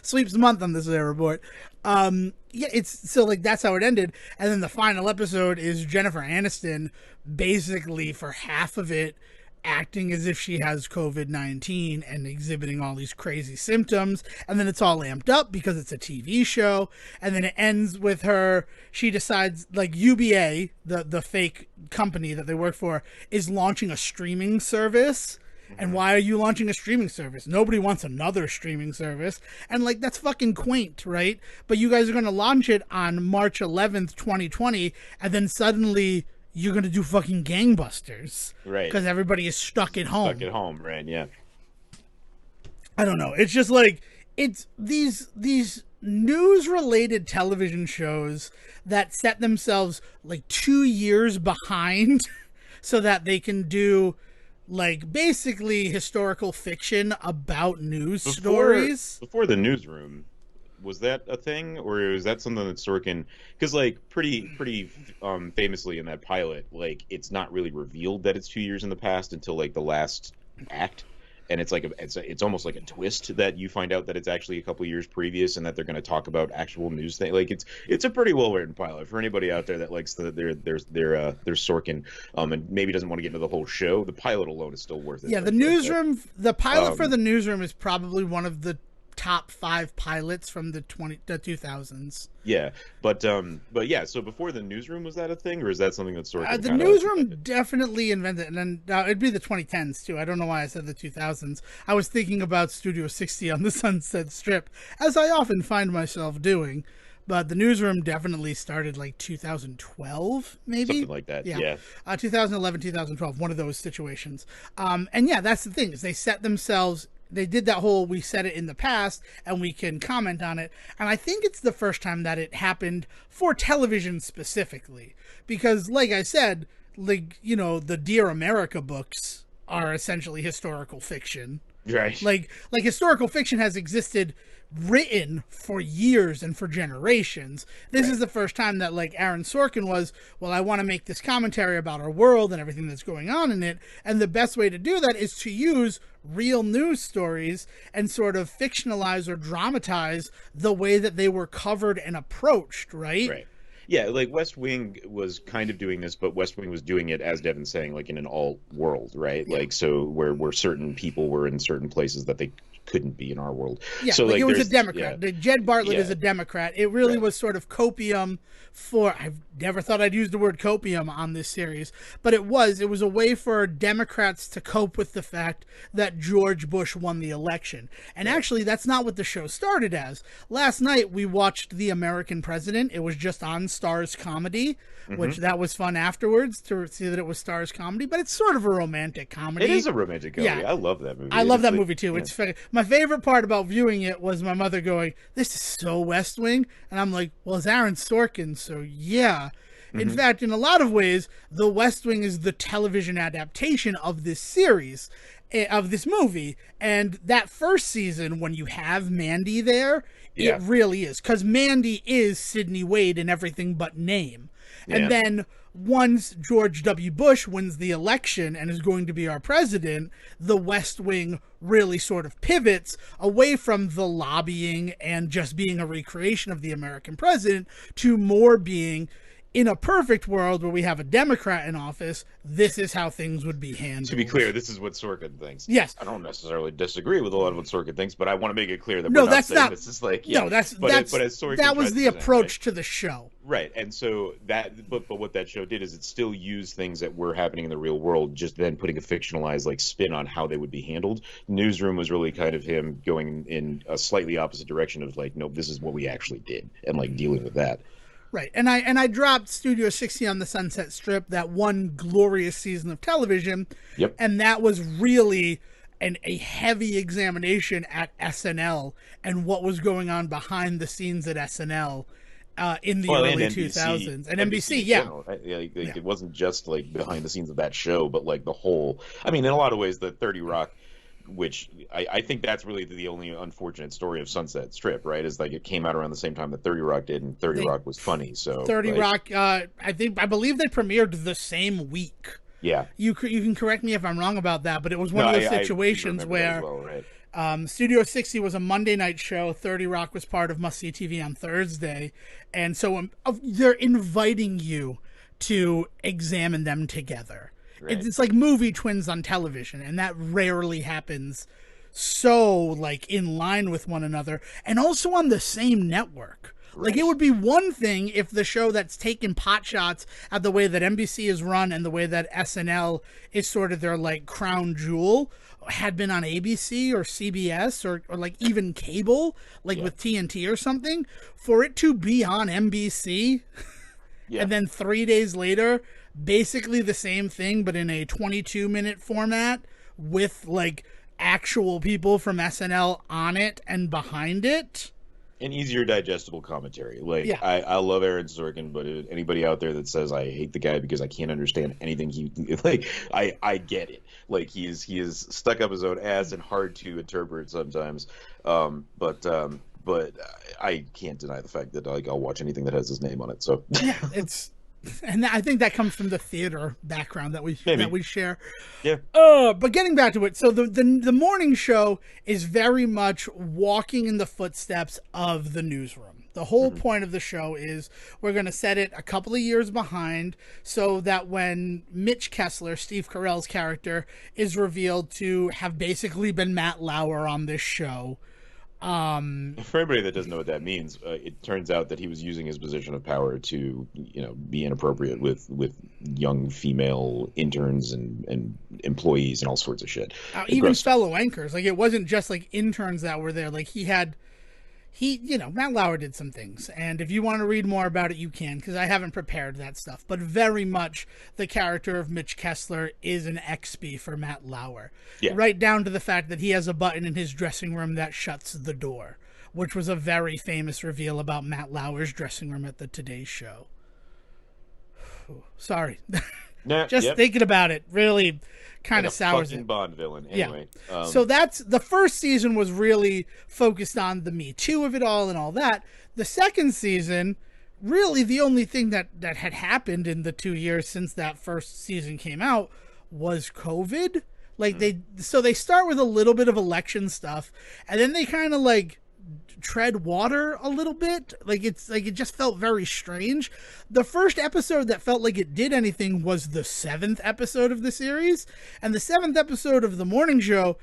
Sweeps month on the Say Report. Yeah, it's so like that's how it ended. And then the final episode is Jennifer Aniston basically for half of it acting as if she has COVID-19 and exhibiting all these crazy symptoms. And then it's all amped up because it's a TV show. And then it ends with her, she decides, like UBA, the fake company that they work for, is launching a streaming service. And why are you launching a streaming service? Nobody wants another streaming service. And like, that's fucking quaint, right? But you guys are going to launch it on March 11th, 2020. And then suddenly you're going to do fucking gangbusters. Right. Because everybody is stuck at home. Stuck at home, right, yeah. I don't know. It's just like, it's these news-related television shows that set themselves like 2 years behind so that they can do like basically historical fiction about news stories. Before the newsroom, was that a thing, or is that something that Sorkin? Because like pretty famously in that pilot, like it's not really revealed that it's 2 years in the past until like the last act, and it's like it's almost like a twist that you find out that it's actually a couple years previous, and that they're going to talk about actual news thing. Like it's a pretty well written pilot for anybody out there that likes their Sorkin, and maybe doesn't want to get into the whole show. The pilot alone is still worth it. Yeah, the newsroom, the pilot for the newsroom is probably one of the top 5 pilots from the 2000s. Yeah, but yeah. So before the newsroom, was that a thing, or is that something that Sorkin? The newsroom definitely invented, and then it'd be the 2010s too. I don't know why I said the 2000s. I was thinking about Studio 60 on the Sunset Strip, as I often find myself doing. But the newsroom definitely started like 2012, maybe something like that. Yeah. 2011, 2012, one of those situations. And yeah, that's the thing, is they set themselves. They did that whole, we said it in the past and we can comment on it. And I think it's the first time that it happened for television specifically. Because like I said, like, you know, the Dear America books are essentially historical fiction. Right. Like historical fiction has existed written for years and for generations. This is the first time that like Aaron Sorkin was, well, I want to make this commentary about our world and everything that's going on in it, and the best way to do that is to use real news stories and sort of fictionalize or dramatize the way that they were covered and approached, right? Yeah, like West Wing was kind of doing this, but West Wing was doing it, as Devon's saying, like in an alt world, right? Yeah. Like, so where certain people were in certain places that they couldn't be in our world. Yeah, so like it was a Democrat. Yeah. Jed Bartlett is a Democrat. It really was sort of copium for, I've never thought I'd use the word copium on this series, but it was a way for Democrats to cope with the fact that George Bush won the election. And actually, that's not what the show started as. Last night, we watched The American President. It was just on Stars Comedy, which that was fun afterwards to see that it was Stars Comedy, but it's sort of a romantic comedy. It is a romantic comedy. Yeah. I love that movie. I love that movie too. It's funny. My favorite part about viewing it was my mother going, "This is so West Wing," and I'm like, "Well, it's Aaron Sorkin, so yeah." In fact, in a lot of ways, The West Wing is the television adaptation of this series, of this movie. And that first season, when you have Mandy there, it really is. Because Mandy is Sidney Wade in everything but name. And then once George W. Bush wins the election and is going to be our president, The West Wing really sort of pivots away from the lobbying and just being a recreation of the American president to more being, in a perfect world where we have a Democrat in office, this is how things would be handled. To be clear, this is what Sorkin thinks. Yes. I don't necessarily disagree with a lot of what Sorkin thinks, but I want to make it clear that we're not saying this is like... No, that's but as Sorkin that was the approach right? to the show. Right, and so but what that show did is it still used things that were happening in the real world, just then putting a fictionalized like spin on how they would be handled. Newsroom was really kind of him going in a slightly opposite direction of like, no, this is what we actually did, and like dealing with that. Right, and I dropped Studio 60 on the Sunset Strip, that one glorious season of television, and that was really and a heavy examination at SNL and what was going on behind the scenes at SNL in the early and 2000s. And NBC NBC, in yeah. general, right? It wasn't just like behind the scenes of that show, but like the whole. I mean, in a lot of ways, the 30 Rock, which I think that's really the only unfortunate story of Sunset Strip, right? Is like it came out around the same time that 30 Rock did, and 30 Rock was funny. So 30 like, Rock, I believe they premiered the same week. yeah. You can correct me if I'm wrong about that, but it was one of those situations where well, right? Studio 60 was a Monday night show. 30 Rock was part of Must See TV on Thursday. And so they're inviting you to examine them together. Right. It's like movie twins on television, and that rarely happens so like in line with one another and also on the same network. Like, it would be one thing if the show that's taken pot shots at the way that NBC is run and the way that SNL is sort of their, like, crown jewel had been on ABC or CBS or like, even cable, like with TNT or something. For it to be on NBC and then 3 days later, basically the same thing, but in a 22-minute format with, like, actual people from SNL on it and behind it. An easier digestible commentary. Like I love Aaron Sorkin, but anybody out there that says I hate the guy because I can't understand anything he like, I get it. Like he is stuck up his own ass and hard to interpret sometimes. But I can't deny the fact that like I'll watch anything that has his name on it. So yeah, and I think that comes from the theater background that we share. Yeah. But getting back to it, so the morning show is very much walking in the footsteps of the newsroom. The whole point of the show is we're going to set it a couple of years behind so that when Mitch Kessler, Steve Carell's character, is revealed to have basically been Matt Lauer on this show. For everybody that doesn't know what that means, it turns out that he was using his position of power to, be inappropriate with young female interns and employees and all sorts of shit. Even fellow anchors. Like, it wasn't just like interns that were there. Like, Matt Lauer did some things. And if you want to read more about it, you can, because I haven't prepared that stuff. But very much the character of Mitch Kessler is an XP for Matt Lauer. Yeah. Right down to the fact that he has a button in his dressing room that shuts the door, which was a very famous reveal about Matt Lauer's dressing room at the Today Show. Sorry. Thinking about it really kind of sours it. Bond villain, anyway. Yeah. So that's the first season was really focused on the Me Too of it all and all that. The second season, really the only thing that had happened in the 2 years since that first season came out was COVID. Like they start with a little bit of election stuff, and then they kind of like tread water a little bit. Like it just felt very strange. The first episode that felt like it did anything was the 7th episode of the series, and the 7th episode of the morning show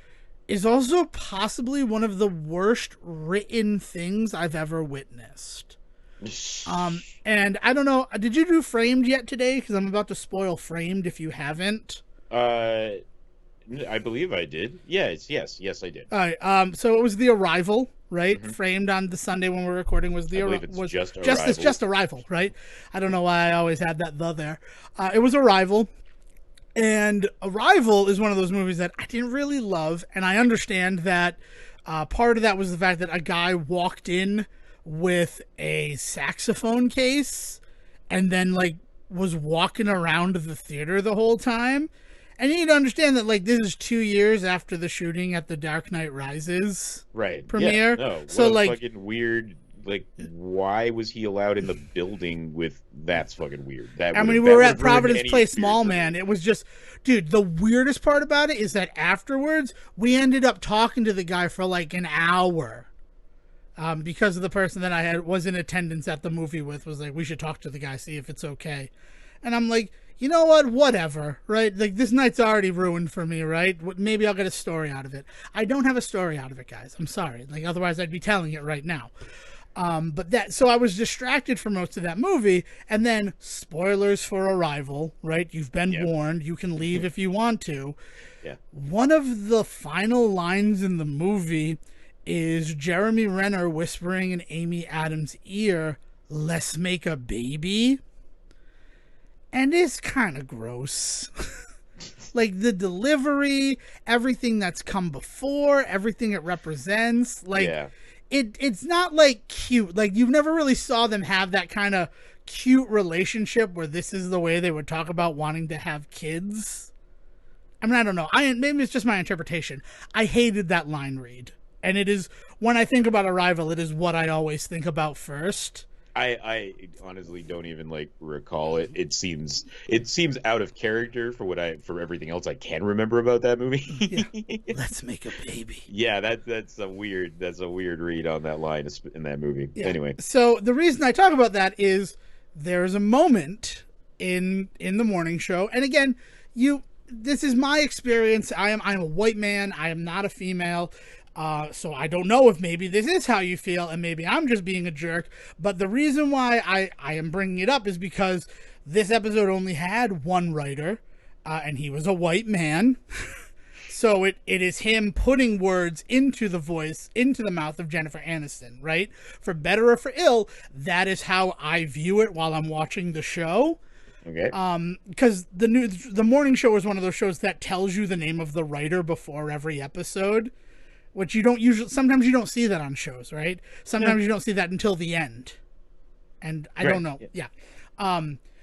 is also possibly one of the worst written things I've ever witnessed. And I don't know, did you do Framed yet today? Because I'm about to spoil Framed if you haven't. I believe I did. Yes, I did. All right. So it was The Arrival, right? Mm-hmm. Framed on the Sunday when we're recording was just Arrival, right? I don't know why I always had that there. It was Arrival, and Arrival is one of those movies that I didn't really love, and I understand that part of that was the fact that a guy walked in with a saxophone case, and then like was walking around the theater the whole time. And you need to understand that, like, this is 2 years after the shooting at the Dark Knight Rises premiere. Yeah, no, so, like, fucking weird. Like, why was he allowed in the building with? That's fucking weird. We were at Providence Place Mall, man. It was just, dude. The weirdest part about it is that afterwards we ended up talking to the guy for like an hour, because of the person that was in attendance at the movie with was like, we should talk to the guy, see if it's okay. And I'm like, you know what? Whatever, right? Like, this night's already ruined for me, right? Maybe I'll get a story out of it. I don't have a story out of it, guys. I'm sorry. Like, otherwise I'd be telling it right now. So I was distracted for most of that movie, and then spoilers for Arrival, right? You've been warned. You can leave if you want to. Yeah. One of the final lines in the movie is Jeremy Renner whispering in Amy Adams' ear, "Let's make a baby." And it's kind of gross. Like the delivery, everything that's come before, everything it represents. Like it's not like cute. Like you've never really saw them have that kind of cute relationship where this is the way they would talk about wanting to have kids. I mean, I don't know. Maybe it's just my interpretation. I hated that line read. And it is, when I think about Arrival, it is what I always think about first. I honestly don't even like recall it. It seems out of character for everything else I can remember about that movie. Yeah. Let's make a baby. Yeah, that's a weird read on that line in that movie. Yeah. Anyway, so the reason I talk about that is there's a moment in the morning show, and again, this is my experience. I'm a white man. I am not a female. So I don't know if maybe this is how you feel and maybe I'm just being a jerk. But the reason why I am bringing it up is because this episode only had one writer, and he was a white man. So it is him putting words into the mouth of Jennifer Aniston, right? For better or for ill, that is how I view it while I'm watching the show. Okay. Because the morning show is one of those shows that tells you the name of the writer before every episode. Which you don't usually, sometimes you don't see that on shows, right? Sometimes you don't see that until the end. And I don't know. Yeah.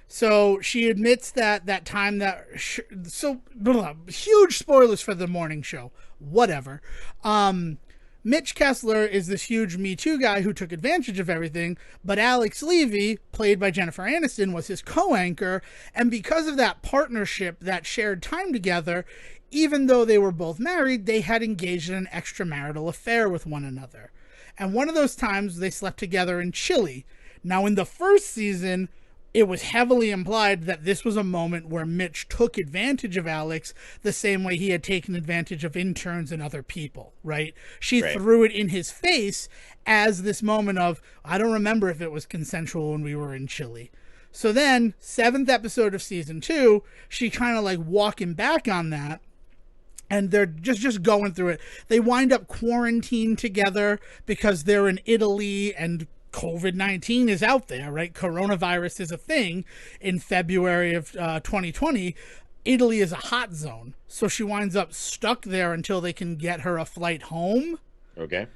So she admits that time that, huge spoilers for the morning show. Whatever. Mitch Kessler is this huge Me Too guy who took advantage of everything, but Alex Levy, played by Jennifer Aniston, was his co-anchor. And because of that partnership, that shared time together, even though they were both married, they had engaged in an extramarital affair with one another. And one of those times they slept together in Chile. Now, in the first season, it was heavily implied that this was a moment where Mitch took advantage of Alex the same way he had taken advantage of interns and other people, right? She threw it in his face as this moment of, I don't remember if it was consensual when we were in Chile. So then, 7th episode of season 2, she kind of like walking back on that. And they're just going through it. They wind up quarantined together because they're in Italy and COVID-19 is out there, right? Coronavirus is a thing in February of 2020. Italy is a hot zone. So she winds up stuck there until they can get her a flight home. Okay.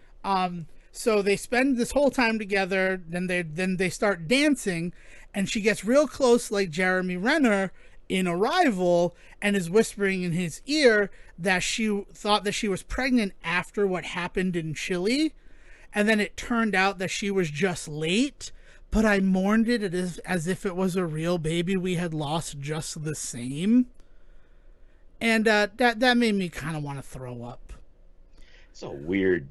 So they spend this whole time together. Then they start dancing. And she gets real close like Jeremy Renner in Arrival and is whispering in his ear that she thought that she was pregnant after what happened in Chile, and then it turned out that she was just late, but I mourned it as if it was a real baby we had lost just the same. And that made me kind of want to throw up. So weird.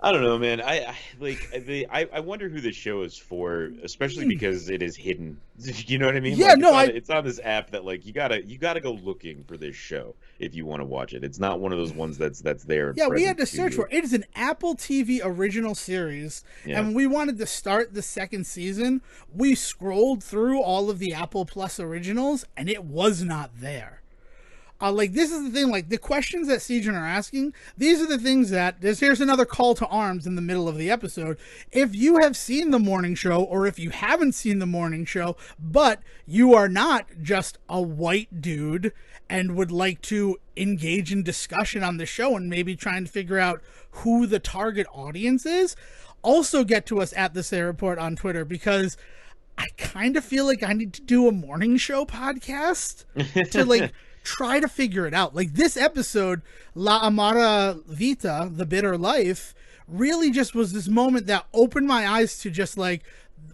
I don't know, man. I wonder who this show is for, especially because it is hidden. You know what I mean? Yeah, it's on this app that like you gotta go looking for this show if you want to watch it. It's not one of those ones that's there. Yeah, we had to search for it. It is an Apple TV original series, and when we wanted to start the second season, we scrolled through all of the Apple Plus originals, and it was not there. Like, this is the thing, like, the questions that Sejohn are asking, these are the things that, here's another call to arms in the middle of the episode. If you have seen the morning show, or if you haven't seen the morning show, but you are not just a white dude and would like to engage in discussion on the show and maybe trying to figure out who the target audience is, also get to us at the Say Report on Twitter, because I kind of feel like I need to do a morning show podcast to, like, try to figure it out. Like, this episode, La Amara Vita, The Bitter Life, really just was this moment that opened my eyes to just like,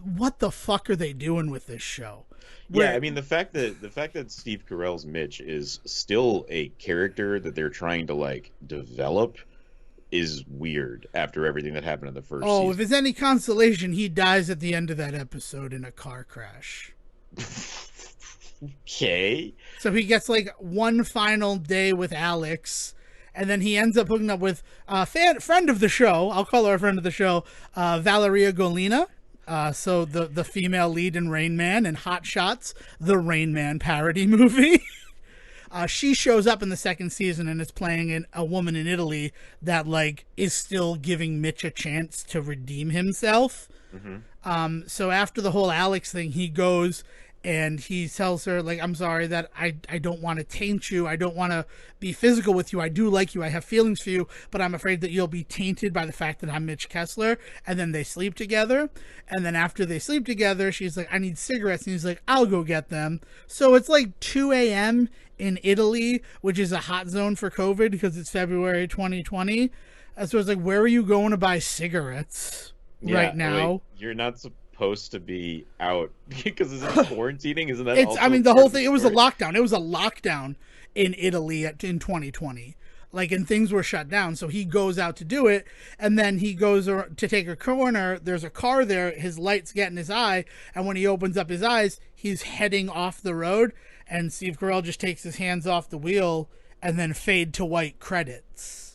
what the fuck are they doing with this show? Yeah, I mean, the fact that Steve Carell's Mitch is still a character that they're trying to like develop is weird after everything that happened in the first season. If it's any consolation, he dies at the end of that episode in a car crash. Okay. So he gets like one final day with Alex, and then he ends up hooking up with a friend of the show. I'll call her a friend of the show, Valeria Golina. So the female lead in Rain Man and Hot Shots, the Rain Man parody movie. She shows up in the second season and is playing a woman in Italy that like is still giving Mitch a chance to redeem himself. Mm-hmm. So after the whole Alex thing, he goes and he tells her, like, I'm sorry that I don't want to taint you. I don't want to be physical with you. I do like you. I have feelings for you, but I'm afraid that you'll be tainted by the fact that I'm Mitch Kessler. And then they sleep together. And then after they sleep together, she's like, I need cigarettes. And he's like, I'll go get them. So it's like 2 a.m. in Italy, which is a hot zone for COVID because it's February 2020. So it's like, where are you going to buy cigarettes right now? Like, you're not supposed to be out because isn't quarantining? Isn't that? I mean, the whole thing. It was a lockdown. It was a lockdown in Italy in 2020. Like, and things were shut down. So he goes out to do it, and then he goes to take a corner. There's a car there. His lights get in his eye, and when he opens up his eyes, he's heading off the road. And Steve Carell just takes his hands off the wheel, and then fade to white credits.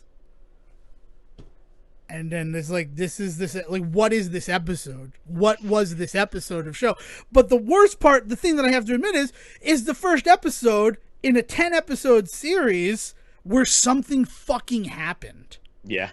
And then there's like, what is this episode? What was this episode of show? But the worst part, the thing that I have to admit is the first episode in a 10 episode series where something fucking happened. Yeah.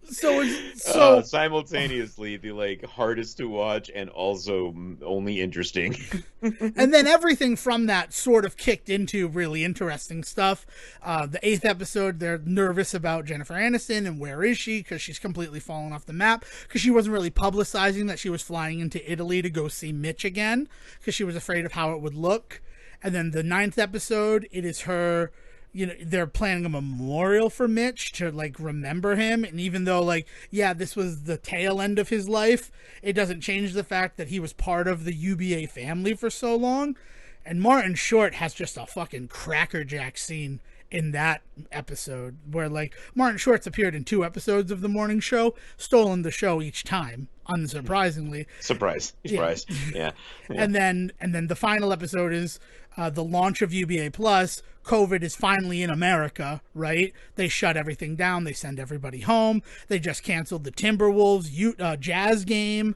So simultaneously the like hardest to watch and also only interesting. And then everything from that sort of kicked into really interesting stuff. The 8th episode, they're nervous about Jennifer Aniston and where is she, because she's completely fallen off the map, because she wasn't really publicizing that she was flying into Italy to go see Mitch again, because she was afraid of how it would look. And then the 9th episode, it is her, you know, they're planning a memorial for Mitch to like remember him. And even though like, yeah, this was the tail end of his life, it doesn't change the fact that he was part of the UBA family for so long. And Martin Short has just a fucking crackerjack scene in that episode where like Martin Short's appeared in 2 episodes of the morning show, stolen the show each time, unsurprisingly. Surprise. Yeah. And then the final episode is the launch of UBA Plus. COVID is finally in America, right? They shut everything down. They send everybody home. They just canceled the Timberwolves Jazz game.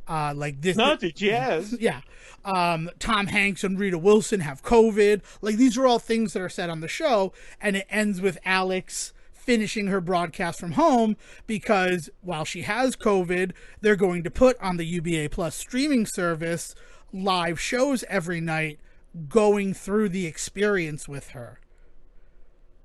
Like this, not the Jazz. Yeah. Tom Hanks and Rita Wilson have COVID. Like, these are all things that are said on the show, and it ends with Alex finishing her broadcast from home because while she has COVID, they're going to put on the UBA Plus streaming service live shows every night, going through the experience with her.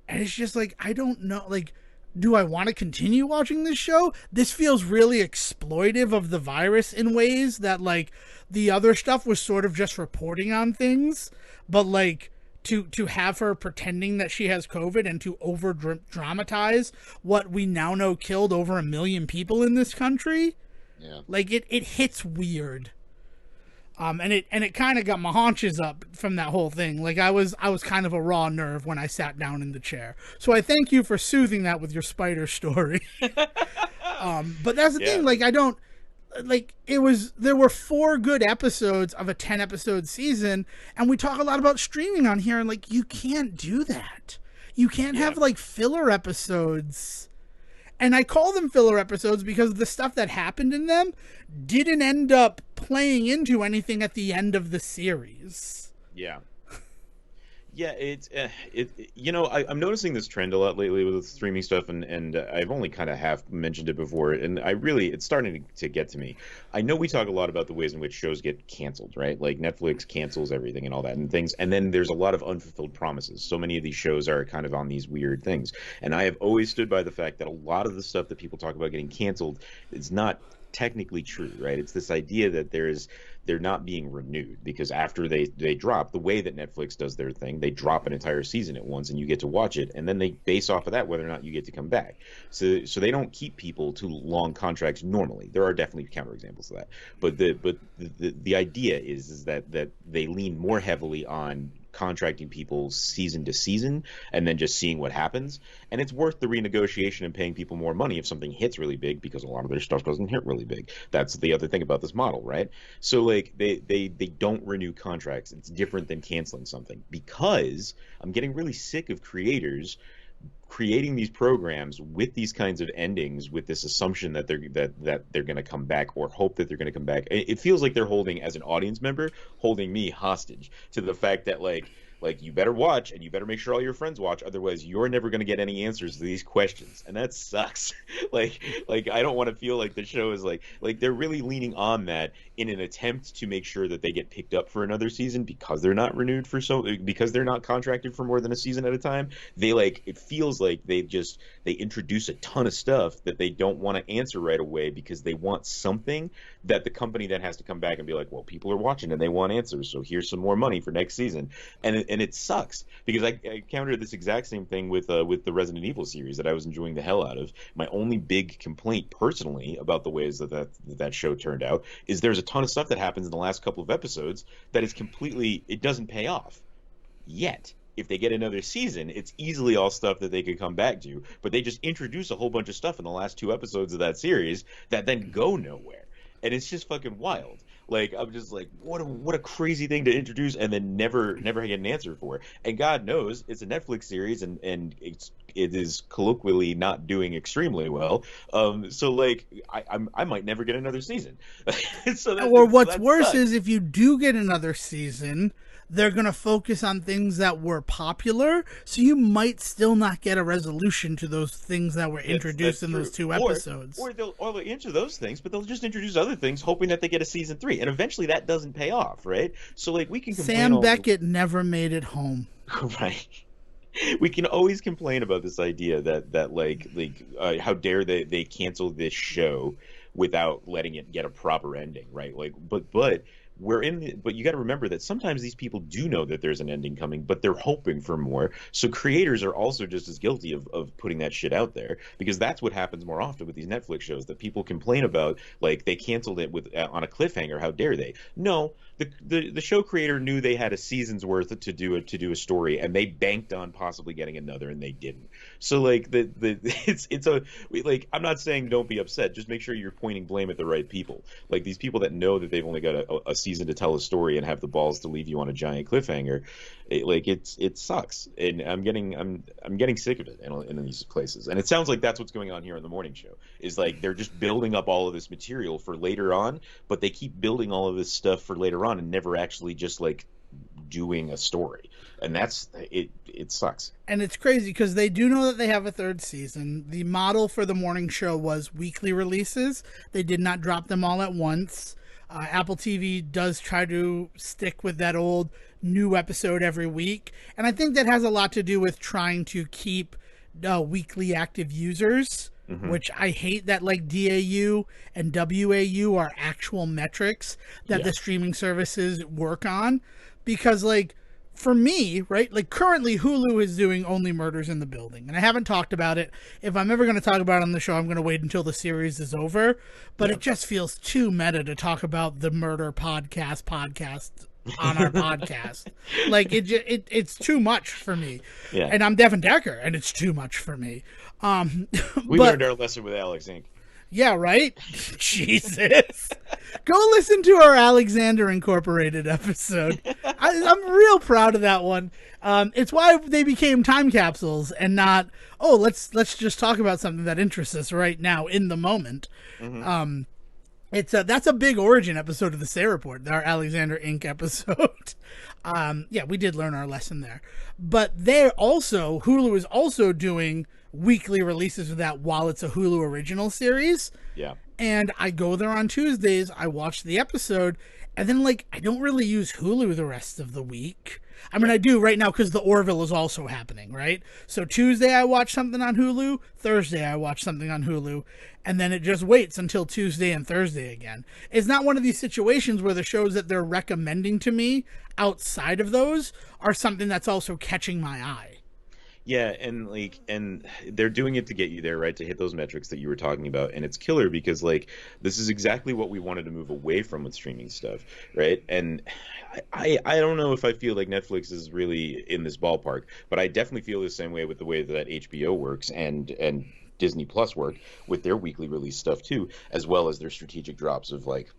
And it's just like, I don't know, like, do I want to continue watching this show? This feels really exploitive of the virus in ways that, like, the other stuff was sort of just reporting on things, but like to have her pretending that she has COVID and to over dramatize what we now know killed over 1 million people in this country. Yeah. Like it hits weird. And it kind of got my haunches up from that whole thing. Like I was kind of a raw nerve when I sat down in the chair. So I thank you for soothing that with your spider story. But that's the thing. Like I don't like there were 4 good episodes of a 10 episode season, and we talk a lot about streaming on here, and like you can't do that. You can't have like filler episodes. And I call them filler episodes because the stuff that happened in them didn't end up playing into anything at the end of the series. Yeah. Yeah, I'm noticing this trend a lot lately with streaming stuff, and I've only kind of half mentioned it before, and it's starting to get to me. I know we talk a lot about the ways in which shows get canceled, right? Like Netflix cancels everything and all that and things, and then there's a lot of unfulfilled promises. So many of these shows are kind of on these weird things, and I have always stood by the fact that a lot of the stuff that people talk about getting canceled is not technically true, right? It's this idea that they're not being renewed because after they drop, the way that Netflix does their thing, they drop an entire season at once and you get to watch it, and then they base off of that whether or not you get to come back. So they don't keep people to long contracts normally. There are definitely counterexamples of that, but the idea is that they lean more heavily on contracting people season to season and then just seeing what happens, and it's worth the renegotiation and paying people more money if something hits really big, because a lot of their stuff doesn't hit really big. That's the other thing about this model, right? So like they don't renew contracts. It's different than canceling something, because I'm getting really sick of creators creating these programs with these kinds of endings, with this assumption that they're going to come back, or hope that they're going to come back. It feels like they're holding, as an audience member, holding me hostage to the fact that like Like, you better watch, and you better make sure all your friends watch, otherwise you're never going to get any answers to these questions, and that sucks. like I don't want to feel like the show is like they're really leaning on that in an attempt to make sure that they get picked up for another season, because they're not renewed for because they're not contracted for more than a season at a time. It feels like they introduce a ton of stuff that they don't want to answer right away, because they want something that the company then has to come back and be like, well, people are watching and they want answers, so here's some more money for next season. And it sucks, because I encountered this exact same thing with the Resident Evil series that I was enjoying the hell out of. My only big complaint personally about the ways that show turned out is there's a ton of stuff that happens in the last couple of episodes that is completely, it doesn't pay off yet. If they get another season, it's easily all stuff that they could come back to, but they just introduce a whole bunch of stuff in the last 2 episodes of that series that then go nowhere, and it's just fucking wild. Like, I'm just like, what a crazy thing to introduce and then never get an answer for. And God knows it's a Netflix series, and it is colloquially not doing extremely well. So like, I might never get another season. Or what's worse is, if you do get another season, they're going to focus on things that were popular, so you might still not get a resolution to those things that were introduced in those 2 episodes. Or they'll enter those things, but they'll just introduce other things, hoping that they get a season 3, and eventually that doesn't pay off, right? So like, we can complain. Sam Beckett never made it home. Right. We can always complain about this idea that how dare they cancel this show without letting it get a proper ending, right? Like, but but you got to remember that sometimes these people do know that there's an ending coming, but they're hoping for more. So creators are also just as guilty of putting that shit out there, because that's what happens more often with these Netflix shows that people complain about. Like, they canceled it on a cliffhanger. How dare they? No, the show creator knew they had a season's worth to do a story, and they banked on possibly getting another, and they didn't. So like, I'm not saying don't be upset. Just make sure you're pointing blame at the right people. Like, these people that know that they've only got a season to tell a story and have the balls to leave you on a giant cliffhanger, it sucks. And I'm getting sick of it in these places. And it sounds like that's what's going on here on the morning show. Is like, they're just building up all of this material for later on, but they keep building all of this stuff for later on and never actually just like doing a story. And that's it. It sucks. And it's crazy because they do know that they have a 3rd season. The model for the morning show was weekly releases. They did not drop them all at once. Apple TV does try to stick with that old new episode every week. And I think that has a lot to do with trying to keep weekly active users, which I hate that, like, DAU and WAU are actual metrics that the streaming services work on. Because, like, for me, right, like, currently Hulu is doing Only Murders in the Building, and I haven't talked about it. If I'm ever going to talk about it on the show, I'm going to wait until the series is over, but it just feels too meta to talk about the murder podcast on our podcast. Like, it's too much for me. Yeah. And I'm Devon Decker, and it's too much for me. We learned our lesson with Alex Inc. Yeah, right? Jesus. Go listen to our Alexander Incorporated episode. I'm real proud of that one. It's why they became time capsules and not, let's just talk about something that interests us right now in the moment. That's a big origin episode of the Say Report, our Alexander Inc. episode. We did learn our lesson there. But Hulu is also doing weekly releases of that while it's a Hulu original series. Yeah. And I go there on Tuesdays, I watch the episode, and then, like, I don't really use Hulu the rest of the week. I mean, I do right now because the Orville is also happening, right? So Tuesday I watch something on Hulu, Thursday I watch something on Hulu, and then it just waits until Tuesday and Thursday again. It's not one of these situations where the shows that they're recommending to me outside of those are something that's also catching my eye. Yeah, and they're doing it to get you there, right? To hit those metrics that you were talking about. And it's killer because, like, this is exactly what we wanted to move away from with streaming stuff, right? And I don't know if I feel like Netflix is really in this ballpark, but I definitely feel the same way with the way that HBO works and Disney Plus work with their weekly release stuff too, as well as their strategic drops of, like,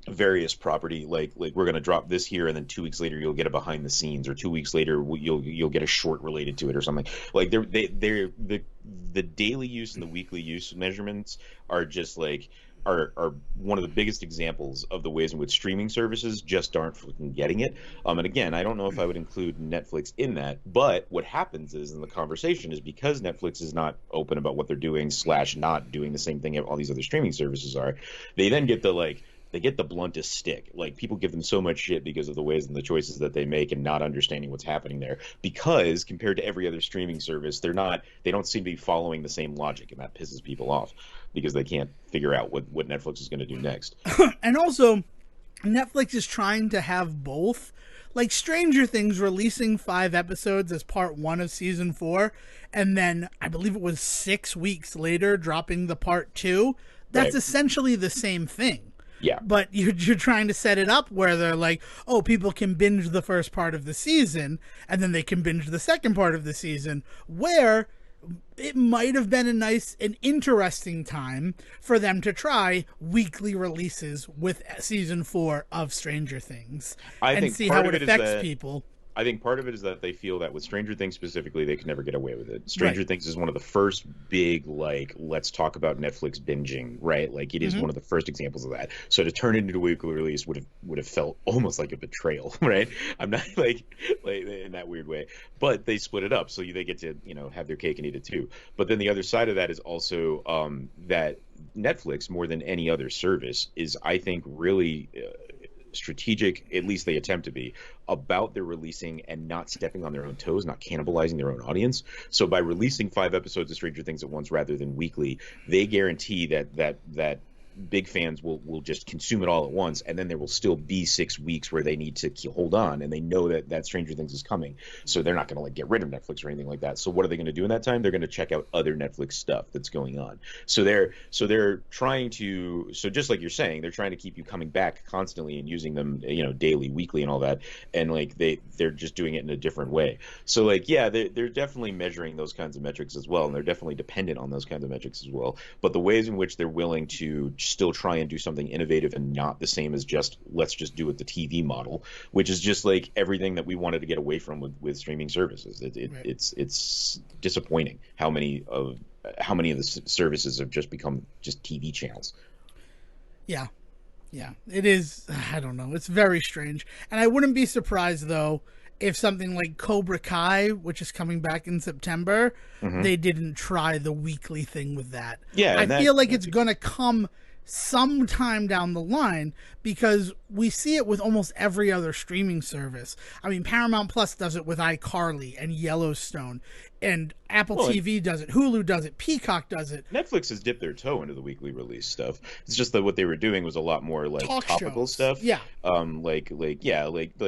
various property, like we're going to drop this here, and then 2 weeks later you'll get a behind the scenes, or 2 weeks later you'll get a short related to it or something. Like, the daily use and the weekly use measurements are just, like, are one of the biggest examples of the ways in which streaming services just aren't fucking getting it. And again, I don't know if I would include Netflix in that, but what happens is in the conversation is because Netflix is not open about what they're doing / not doing the same thing all these other streaming services are, they then get they get the bluntest stick. Like, people give them so much shit because of the ways and the choices that they make and not understanding what's happening there. Because compared to every other streaming service, they don't seem to be following the same logic, and that pisses people off because they can't figure out what Netflix is going to do next. And also, Netflix is trying to have both. Like Stranger Things releasing 5 episodes as part 1 of season 4, and then I believe it was 6 weeks later dropping the part 2. That's essentially the same thing. Yeah. But you're trying to set it up where they're like, oh, people can binge the first part of the season, and then they can binge the second part of the season, where it might have been an interesting time for them to try weekly releases with season 4 of Stranger Things and see how it affects people. I think part of it is that they feel that with Stranger Things specifically, they can never get away with it. Stranger Things is one of the first big, like, let's talk about Netflix binging, right? Like, it is one of the first examples of that. So to turn it into a weekly release would have felt almost like a betrayal, right? I'm not like in that weird way, but they split it up so they get to have their cake and eat it too. But then the other side of that is also that Netflix, more than any other service, is, I think, really strategic, at least they attempt to be, about their releasing and not stepping on their own toes, not cannibalizing their own audience. So by releasing 5 episodes of Stranger Things at once rather than weekly, they guarantee that big fans will just consume it all at once, and then there will still be 6 weeks where they need to hold on, and they know that Stranger Things is coming, so they're not going to get rid of Netflix or anything like that. So what are they going to do in that time? They're going to check out other Netflix stuff that's going on. So they're trying to, so just like you're saying, they're trying to keep you coming back constantly and using them daily, weekly, and all that, and like they're just doing it in a different way. So like, yeah, they're definitely measuring those kinds of metrics as well, and they're definitely dependent on those kinds of metrics as well. But the ways in which they're willing to still try and do something innovative and not the same as just let's just do it the TV model, which is just like everything that we wanted to get away from with streaming services. It's disappointing how many of the services have just become just TV channels. Yeah, it is. I don't know. It's very strange, and I wouldn't be surprised though if something like Cobra Kai, which is coming back in September, they didn't try the weekly thing with that. Yeah, I feel like it's going to come sometime down the line because we see it with almost every other streaming service. I mean, Paramount Plus does it with iCarly and Yellowstone, and Apple TV does it, Hulu does it, Peacock does it. Netflix has dipped their toe into the weekly release stuff. It's just that what they were doing was a lot more like topical stuff. Yeah. Like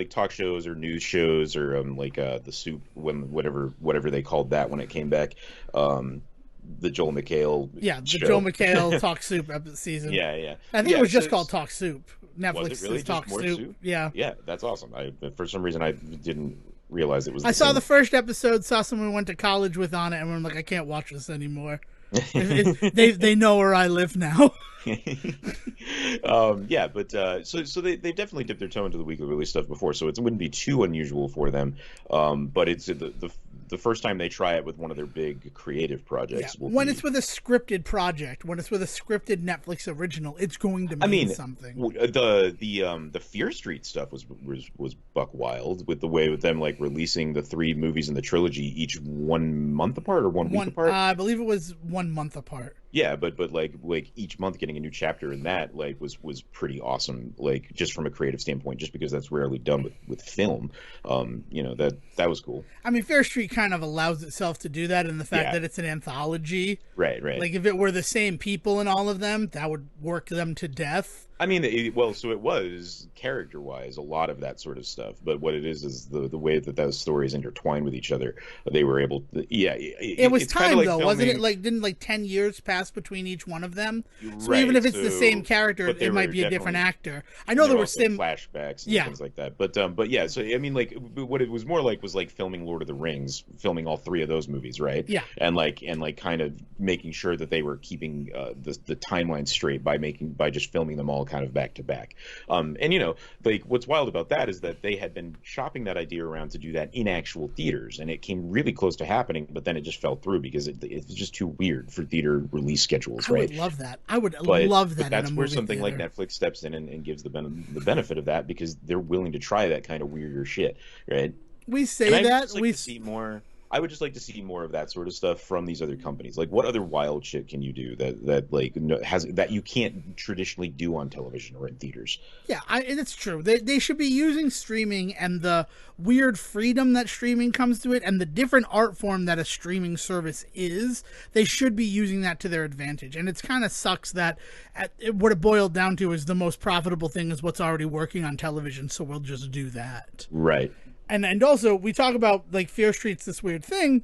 talk shows or news shows or The Soup, whatever they called that when it came back. The Joel McHale show. Joel McHale Talk Soup season. Yeah. I think it was just called Talk Soup. Netflix was it really? is Talk Soup. Yeah, that's awesome. For some reason I didn't realize it was. I saw the first episode, saw someone we went to college with on it, and I'm like, I can't watch this anymore. They know where I live now. So they definitely dipped their toe into the weekly release stuff before, so it wouldn't be too unusual for them. But it's the first time they try it with one of their big creative projects. Yeah. When it's with a scripted project, when it's with a scripted Netflix original, it's going to mean something. The Fear Street stuff was buck wild with the way with them like releasing the 3 movies in the trilogy each 1 month apart or 1 week apart. I believe it was 1 month apart. Yeah, but like each month getting a new chapter in that like was pretty awesome, like just from a creative standpoint, just because that's rarely done with film. That was cool. I mean, Fear Street kind of allows itself to do that in the fact that it's an anthology. Right. Like if it were the same people in all of them, that would work them to death. I mean, it was character-wise a lot of that sort of stuff, but what it is the way that those stories intertwine with each other. They were able to, it was time though, wasn't it? Like didn't 10 years pass between each one of them? So even if it's the same character, it might be a different actor. I know there were flashbacks and things like that, but yeah. So I mean, like what it was more like was like filming Lord of the Rings, filming all 3 of those movies, right? Yeah, and kind of making sure that they were keeping the timeline straight by just filming them all all kind of back to back. And you know, like what's wild about that is that they had been shopping that idea around to do that in actual theaters, and it came really close to happening, but then it just fell through because it's just too weird for theater release schedules, right? I would love that. I would love that. But that's in a where movie something theater. like Netflix steps in and gives the benefit of that because they're willing to try that kind of weirder shit, right? We say And I would that just like to see more. I would just like to see more of that sort of stuff from these other companies. Like, what other wild shit can you do that like has that you can't traditionally do on television or in theaters? Yeah, it's true. They should be using streaming and the weird freedom that streaming comes to it and the different art form that a streaming service is. They should be using that to their advantage. And it's kind of sucks that what it boiled down to is the most profitable thing is what's already working on television, so we'll just do that. Right. And also, we talk about, like, Fear Street's this weird thing.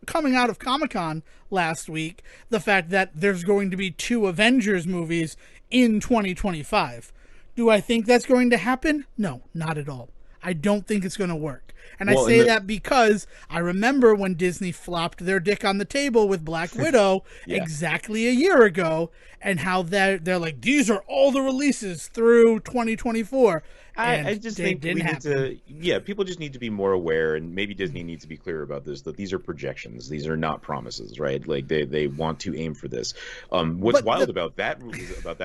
Coming out of Comic-Con last week, the fact that there's going to be 2 Avengers movies in 2025. Do I think that's going to happen? No, not at all. I don't think it's going to work. And I say that because I remember when Disney flopped their dick on the table with Black Widow exactly a year ago, and how they're like, these are all the releases through 2024. I just think we need to, people just need to be more aware, and maybe Disney needs to be clear about this, that these are projections. These are not promises, right? Like, they want to aim for this. What's wild about that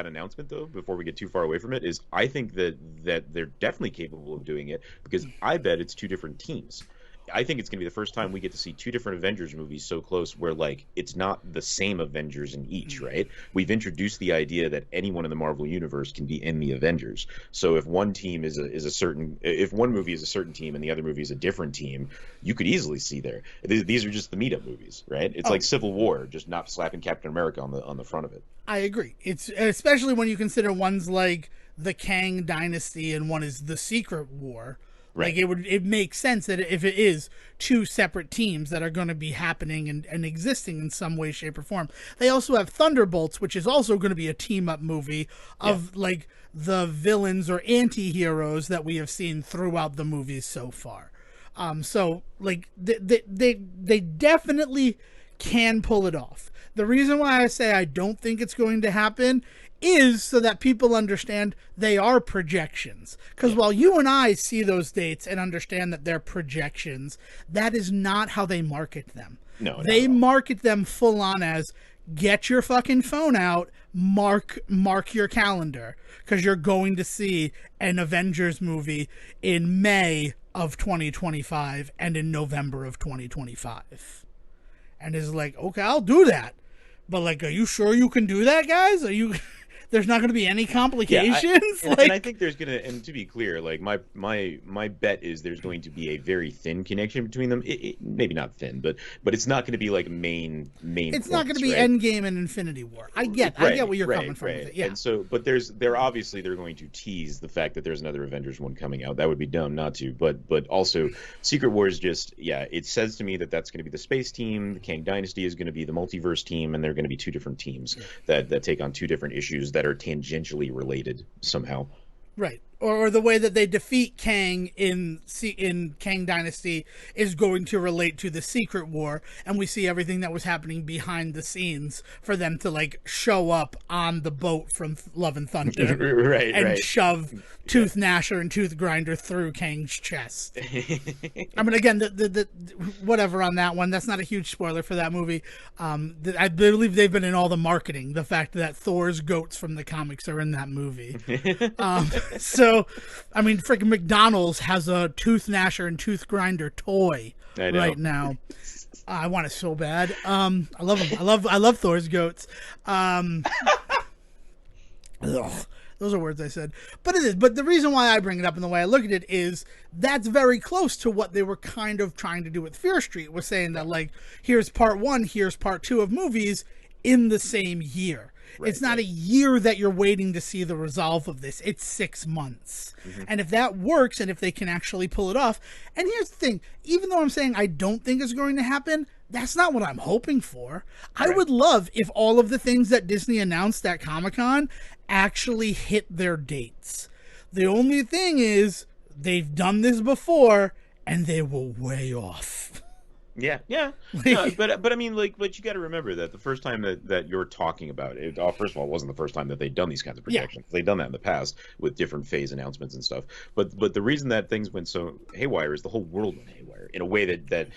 announcement, though, before we get too far away from it, is I think that they're definitely capable of doing it, because I bet it's 2 different teams. I think it's going to be the first time we get to see 2 different Avengers movies so close where, like, it's not the same Avengers in each, right? We've introduced the idea that anyone in the Marvel Universe can be in the Avengers. So if one team if one movie is a certain team and the other movie is a different team, you could easily see there. These are just the meetup movies, right? It's like Civil War, just not slapping Captain America on the front of it. I agree. It's especially when you consider one's like the Kang Dynasty and one is the Secret War. Right. Like it makes sense that if it is 2 separate teams that are going to be happening and existing in some way, shape, or form. They also have Thunderbolts, which is also going to be a team-up movie of like the villains or anti-heroes that we have seen throughout the movies so far. So like they definitely can pull it off. The reason why I say I don't think it's going to happen is so that people understand they are projections. Because while you and I see those dates and understand that they're projections, that is not how they market them. No, they market them full on as get your fucking phone out, mark your calendar, because you're going to see an Avengers movie in May of 2025 and in November of 2025. And it's like, okay, I'll do that. But like, are you sure you can do that, guys? Are you... There's not going to be any complications. And I think there's going to, and to be clear, like my bet is there's going to be a very thin connection between them. Maybe not thin, but it's not going to be like main. It's not going to be Endgame and Infinity War. I get where you're coming from with it. Yeah. And so, but they're obviously going to tease the fact that there's another Avengers one coming out. That would be dumb not to. But also, Secret Wars just it says to me that that's going to be the space team. The Kang Dynasty is going to be the multiverse team, and they're going to be 2 different teams that take on 2 different issues that are tangentially related somehow. Right. Or the way that they defeat Kang in Kang Dynasty is going to relate to the Secret War, and we see everything that was happening behind the scenes for them to like show up on the boat from Love and Thunder, and shove Tooth Gnasher and Tooth Grinder through Kang's chest. I mean, again, the whatever on that one. That's not a huge spoiler for that movie. I believe they've been in all the marketing. The fact that Thor's goats from the comics are in that movie. So, I mean, freaking McDonald's has a Tooth Gnasher and Tooth Grinder toy right now. I want it so bad. I love them. I love Thor's goats. Ugh, those are words I said. But it is. But the reason why I bring it up and the way I look at it is that's very close to what they were kind of trying to do with Fear Street, was saying that, like, here's part 1, here's part 2 of movies in the same year. It's not a year that you're waiting to see the resolve of this. It's 6 months. And if that works, and if they can actually pull it off, and here's the thing, even though I'm saying I don't think it's going to happen, that's not what I'm hoping for. I would love if all of the things that Disney announced at Comic-Con actually hit their dates. The only thing is, they've done this before, and they were way off. Yeah, yeah. No, Like, but I mean, like, but you got to remember that the first time that you're talking about it, first of all, it wasn't the first time that they'd done these kinds of yeah, projections. They'd done that in the past with different phase announcements and stuff. But the reason that things went so haywire is the whole world went haywire in a way that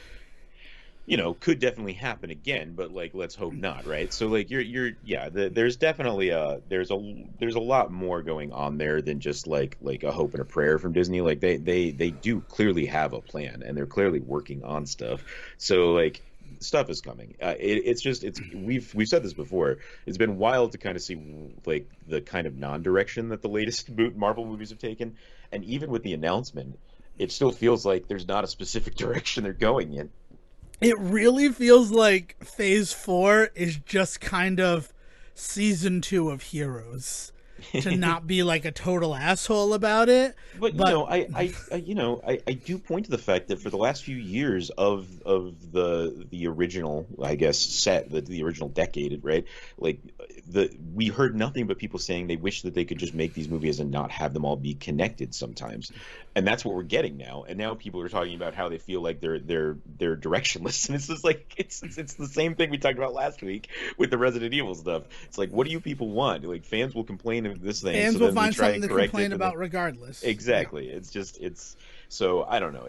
could definitely happen again, but like let's hope not, right? So like yeah, there's definitely there's a lot more going on there than just like a hope and a prayer from Disney. Like they do clearly have a plan and they're clearly working on stuff. So like stuff is coming. It's just we've said this before. It's been wild to kind of see like the kind of non-direction that the latest Marvel movies have taken, and even with the announcement, it still feels like there's not a specific direction they're going in. it really feels like Phase 4 is just kind of season 2 of Heroes. To not be like a total asshole about it, But but I do point to the fact that for the last few years of the original, I guess, the original decade, right? Like we heard nothing but people saying they wish that they could just make these movies and not have them all be connected sometimes, and that's what we're getting now. And now people are talking about how they feel like they're directionless, and it's just like it's the same thing we talked about last week with the Resident Evil stuff. It's like, what do you people want? Like fans will complain of this thing, fans so will then we find try something and to correct complain it, about regardless. exactly. It's so I don't know.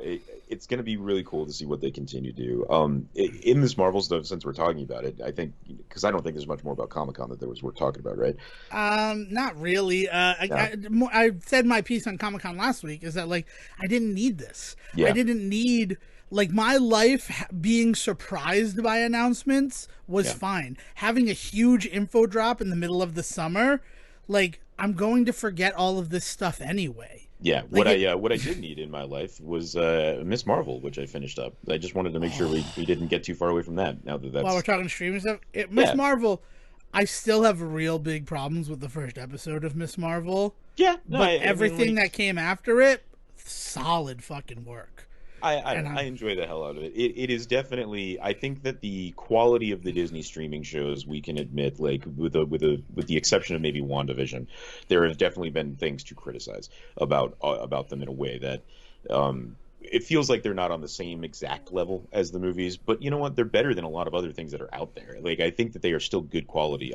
It's going to be really cool to see what they continue to do. In this Marvel stuff, since we're talking about it, I think because I don't think there's much more about Comic-Con that there was worth talking about, right? Not really. Yeah. I said my piece on Comic Con last week is that like I didn't need this. I Yeah. didn't need like my life being surprised by announcements was Yeah. fine. Having a huge info drop in the middle of the summer, like I'm going to forget all of this stuff anyway. Yeah, Like what I did need in my life was Miss Marvel, which I finished up. I just wanted to make sure we didn't get too far away from that. Now that while we're that's talking streaming stuff, Miss yeah, Marvel, I still have real big problems with the first episode of Miss Marvel, yeah. No, but I mean, everything like, that came after it, solid fucking work. I And don't know, I enjoy the hell out of it. It is definitely, I think that the quality of the Disney streaming shows, we can admit, like with the exception of maybe WandaVision, there have definitely been things to criticize about them in a way that it feels like they're not on the same exact level as the movies, but you know what? They're better than a lot of other things that are out there. Like I think that they are still good quality,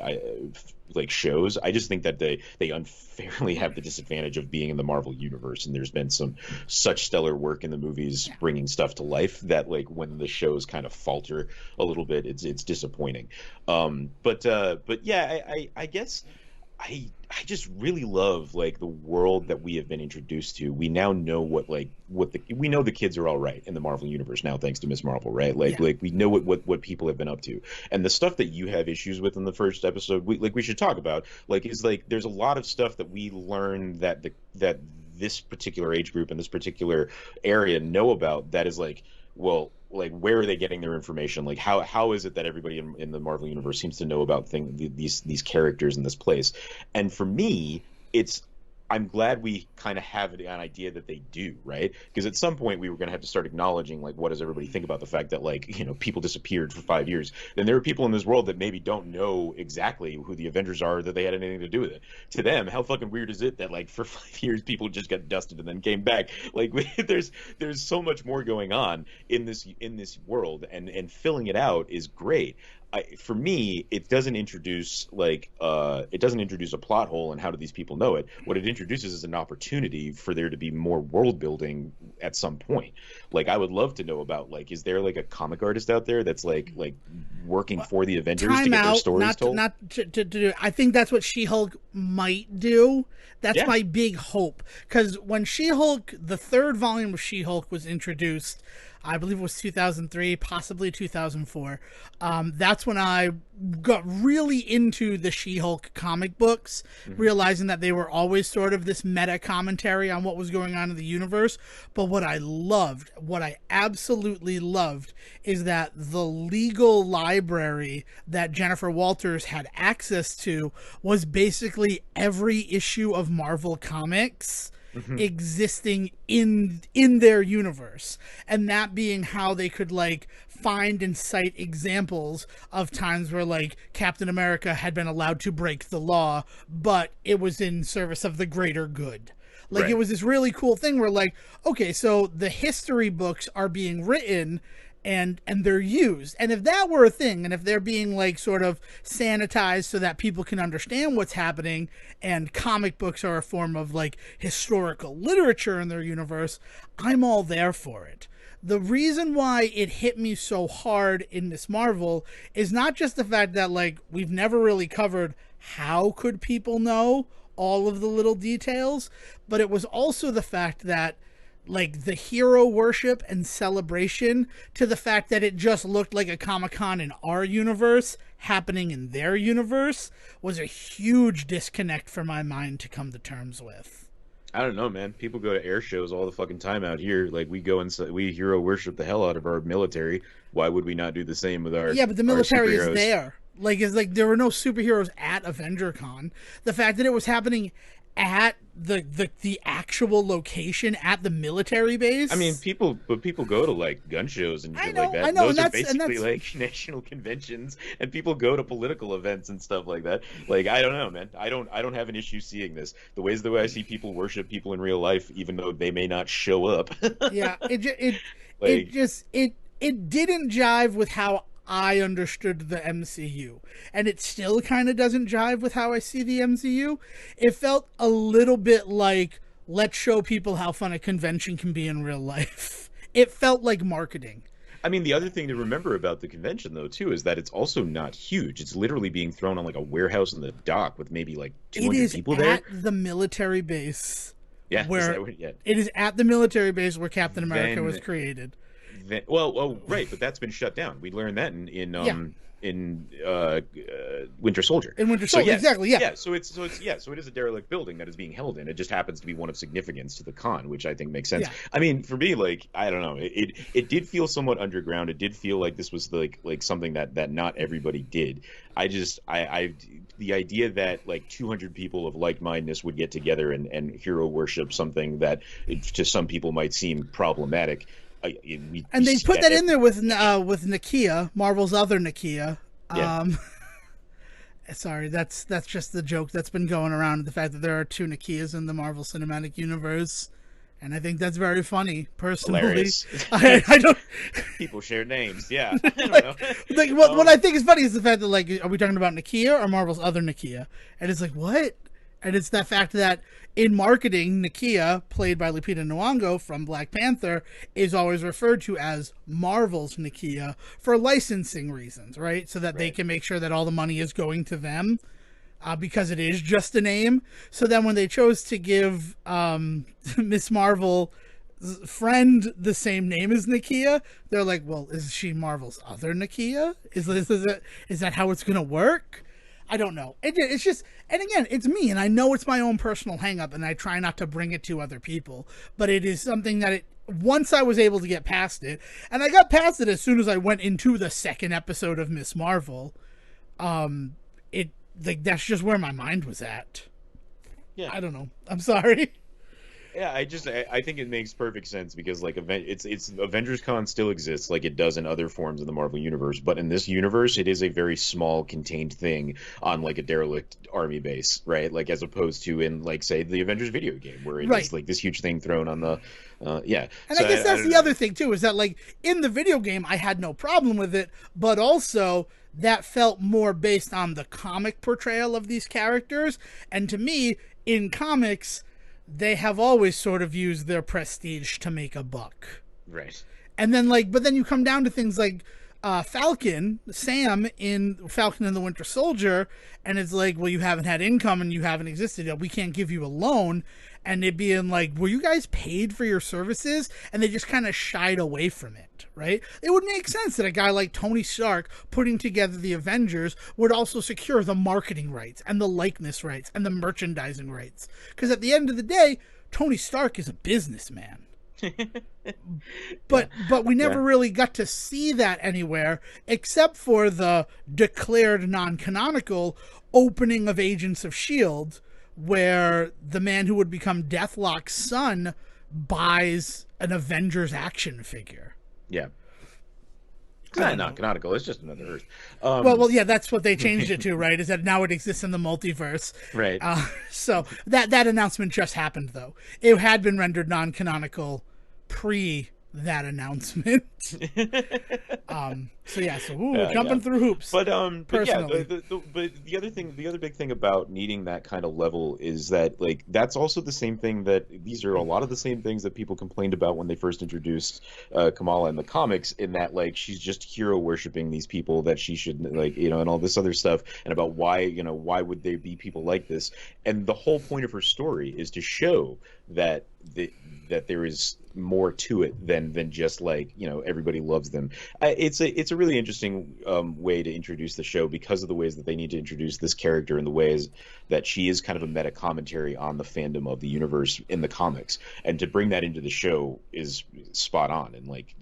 like shows. I just think that they unfairly have the disadvantage of being in the Marvel universe, and there's been some such stellar work in the movies bringing stuff to life that like when the shows kind of falter a little bit, it's disappointing. But yeah, I guess. I just really love like the world that we have been introduced to. We now know we know the kids are all right in the Marvel universe now thanks to Miss Marvel, right? yeah. Like we know what people have been up to. And the stuff that you have issues with in the first episode, we should talk about. Like is like there's a lot of stuff that we learn that this particular age group and this particular area know about that is like, well, like where are they getting their information? Like how is it that everybody in the Marvel universe seems to know about these characters in this place? And for me, I'm glad we kind of have an idea that they do, right? Because at some point we were going to have to start acknowledging like what does everybody think about the fact that like people disappeared for 5 years. Then there are people in this world that maybe don't know exactly who the Avengers are, that they had anything to do with it. To them, how fucking weird is it that like for 5 years people just got dusted and then came back? Like there's so much more going on in this world, and filling it out is great. For me, it doesn't introduce a plot hole and how do these people know it. What it introduces is an opportunity for there to be more world building at some point. Like I would love to know about like is there like a comic artist out there that's like working for the Avengers to Time get their out, stories told? not to do. I think that's what She-Hulk might do. That's Yeah. my big hope. Because when She-Hulk, the third volume of She-Hulk was introduced, I believe it was 2003, possibly 2004. That's when I got really into the She-Hulk comic books, realizing that they were always sort of this meta commentary on what was going on in the universe. But what I absolutely loved, is that the legal library that Jennifer Walters had access to was basically every issue of Marvel Comics existing in their universe, and that being how they could like find and cite examples of times where like Captain America had been allowed to break the law, but it was in service of the greater good. Like Right. it was this really cool thing where like, okay, so the history books are being written and they're used. And if that were a thing, and if they're being like sort of sanitized so that people can understand what's happening, and comic books are a form of like historical literature in their universe, I'm all there for it. The reason why it hit me so hard in Miss Marvel is not just the fact that like we've never really covered how could people know all of the little details, but it was also the fact that like the hero worship and celebration to the fact that it just looked like a Comic-Con in our universe happening in their universe was a huge disconnect for my mind to come to terms with. I don't know, man. People go to air shows all the fucking time out here. Like we go and we hero worship the hell out of our military. Why would we not do the same with our? Yeah, but the military is superheroes? there. Like it's like there were no superheroes at AvengerCon. The fact that it was happening at the actual location at the military base. I mean, people go to like gun shows and shit like that. I know, Those and are basically like national conventions, and people go to political events and stuff like that. Like, I don't know, man. I don't have an issue seeing this. The way I see people worship people in real life, even though they may not show up. Yeah, it didn't jive with how I understood the MCU, and it still kind of doesn't jive with how I see the MCU. It felt a little bit like, let's show people how fun a convention can be in real life. It felt like marketing. I mean, the other thing to remember about the convention, though, too, is that it's also not huge. It's literally being thrown on like a warehouse in the dock with maybe like 200 people there. It is at the military base. Yeah, it is at the military base where Captain America was created. Right, but that's been shut down. We learned that in Winter Soldier. In Winter Soldier, exactly. Yeah. So it is a derelict building that is being held in. It just happens to be one of significance to the con, which I think makes sense. Yeah. I mean, for me, like, I don't know, it did feel somewhat underground. It did feel like this was like something that not everybody did. The idea that like 200 people of like-mindedness would get together and hero worship something that to some people might seem problematic. And they put that in there with Nakia, Marvel's other Nakia. Yeah. Sorry, that's just the joke that's been going around, the fact that there are two Nakias in the Marvel Cinematic Universe, and I think that's very funny. Personally, hilarious. I don't. People share names, yeah. I don't know. Like what I think is funny is the fact that like, are we talking about Nakia or Marvel's other Nakia? And it's like, what? And it's that fact that in marketing, Nakia, played by Lupita Nyong'o from Black Panther, is always referred to as Marvel's Nakia for licensing reasons, right? So that they can make sure that all the money is going to them, because it is just a name. So then when they chose to give Miss Marvel's friend the same name as Nakia, they're like, well, is she Marvel's other Nakia? Is that how it's going to work? I don't know. It's just, and again, it's me, and I know it's my own personal hang-up, and I try not to bring it to other people, but it is something that once I was able to get past it, and I got past it as soon as I went into the second episode of Miss Marvel, that's just where my mind was at. Yeah. I don't know. I'm sorry. Yeah, I think it makes perfect sense because like it's Avengers Con still exists like it does in other forms of the Marvel universe, but in this universe it is a very small contained thing on like a derelict army base, right? Like as opposed to in like say the Avengers video game where it is like this huge thing thrown on the yeah. And so I guess that's the other thing too, is that like in the video game I had no problem with it, but also that felt more based on the comic portrayal of these characters, and to me in comics they have always sort of used their prestige to make a buck. Right. And then but then you come down to things like Sam in Falcon and the Winter Soldier, and it's like, well, you haven't had income and you haven't existed yet. We can't give you a loan. And it being like, were you guys paid for your services? And they just kind of shied away from it, right? It would make sense that a guy like Tony Stark putting together the Avengers would also secure the marketing rights and the likeness rights and the merchandising rights. Because at the end of the day, Tony Stark is a businessman. But we never really got to see that anywhere except for the declared non-canonical opening of Agents of S.H.I.E.L.D., where the man who would become Deathlock's son buys an Avengers action figure. Yeah. It's not canonical. It's just another Earth. Well, yeah, that's what they changed it to, right? Is that now it exists in the multiverse. Right. So that announcement just happened, though. It had been rendered non-canonical pre that announcement. So yeah, so Yeah, yeah. jumping through hoops. But yeah, Personally, but the other big thing about needing that kind of level is that like that's also the same thing that these are a lot of the same things that people complained about when they first introduced Kamala in the comics, in that like she's just hero worshiping these people that she should, like, you know, and all this other stuff, and about why, you know, why would there be people like this, and the whole point of her story is to show that that there is more to it than just like, you know, everybody loves them. It's a really interesting way to introduce the show, because of the ways that they need to introduce this character, and the ways that she is kind of a meta commentary on the fandom of the universe in the comics, and to bring that into the show is spot on, and like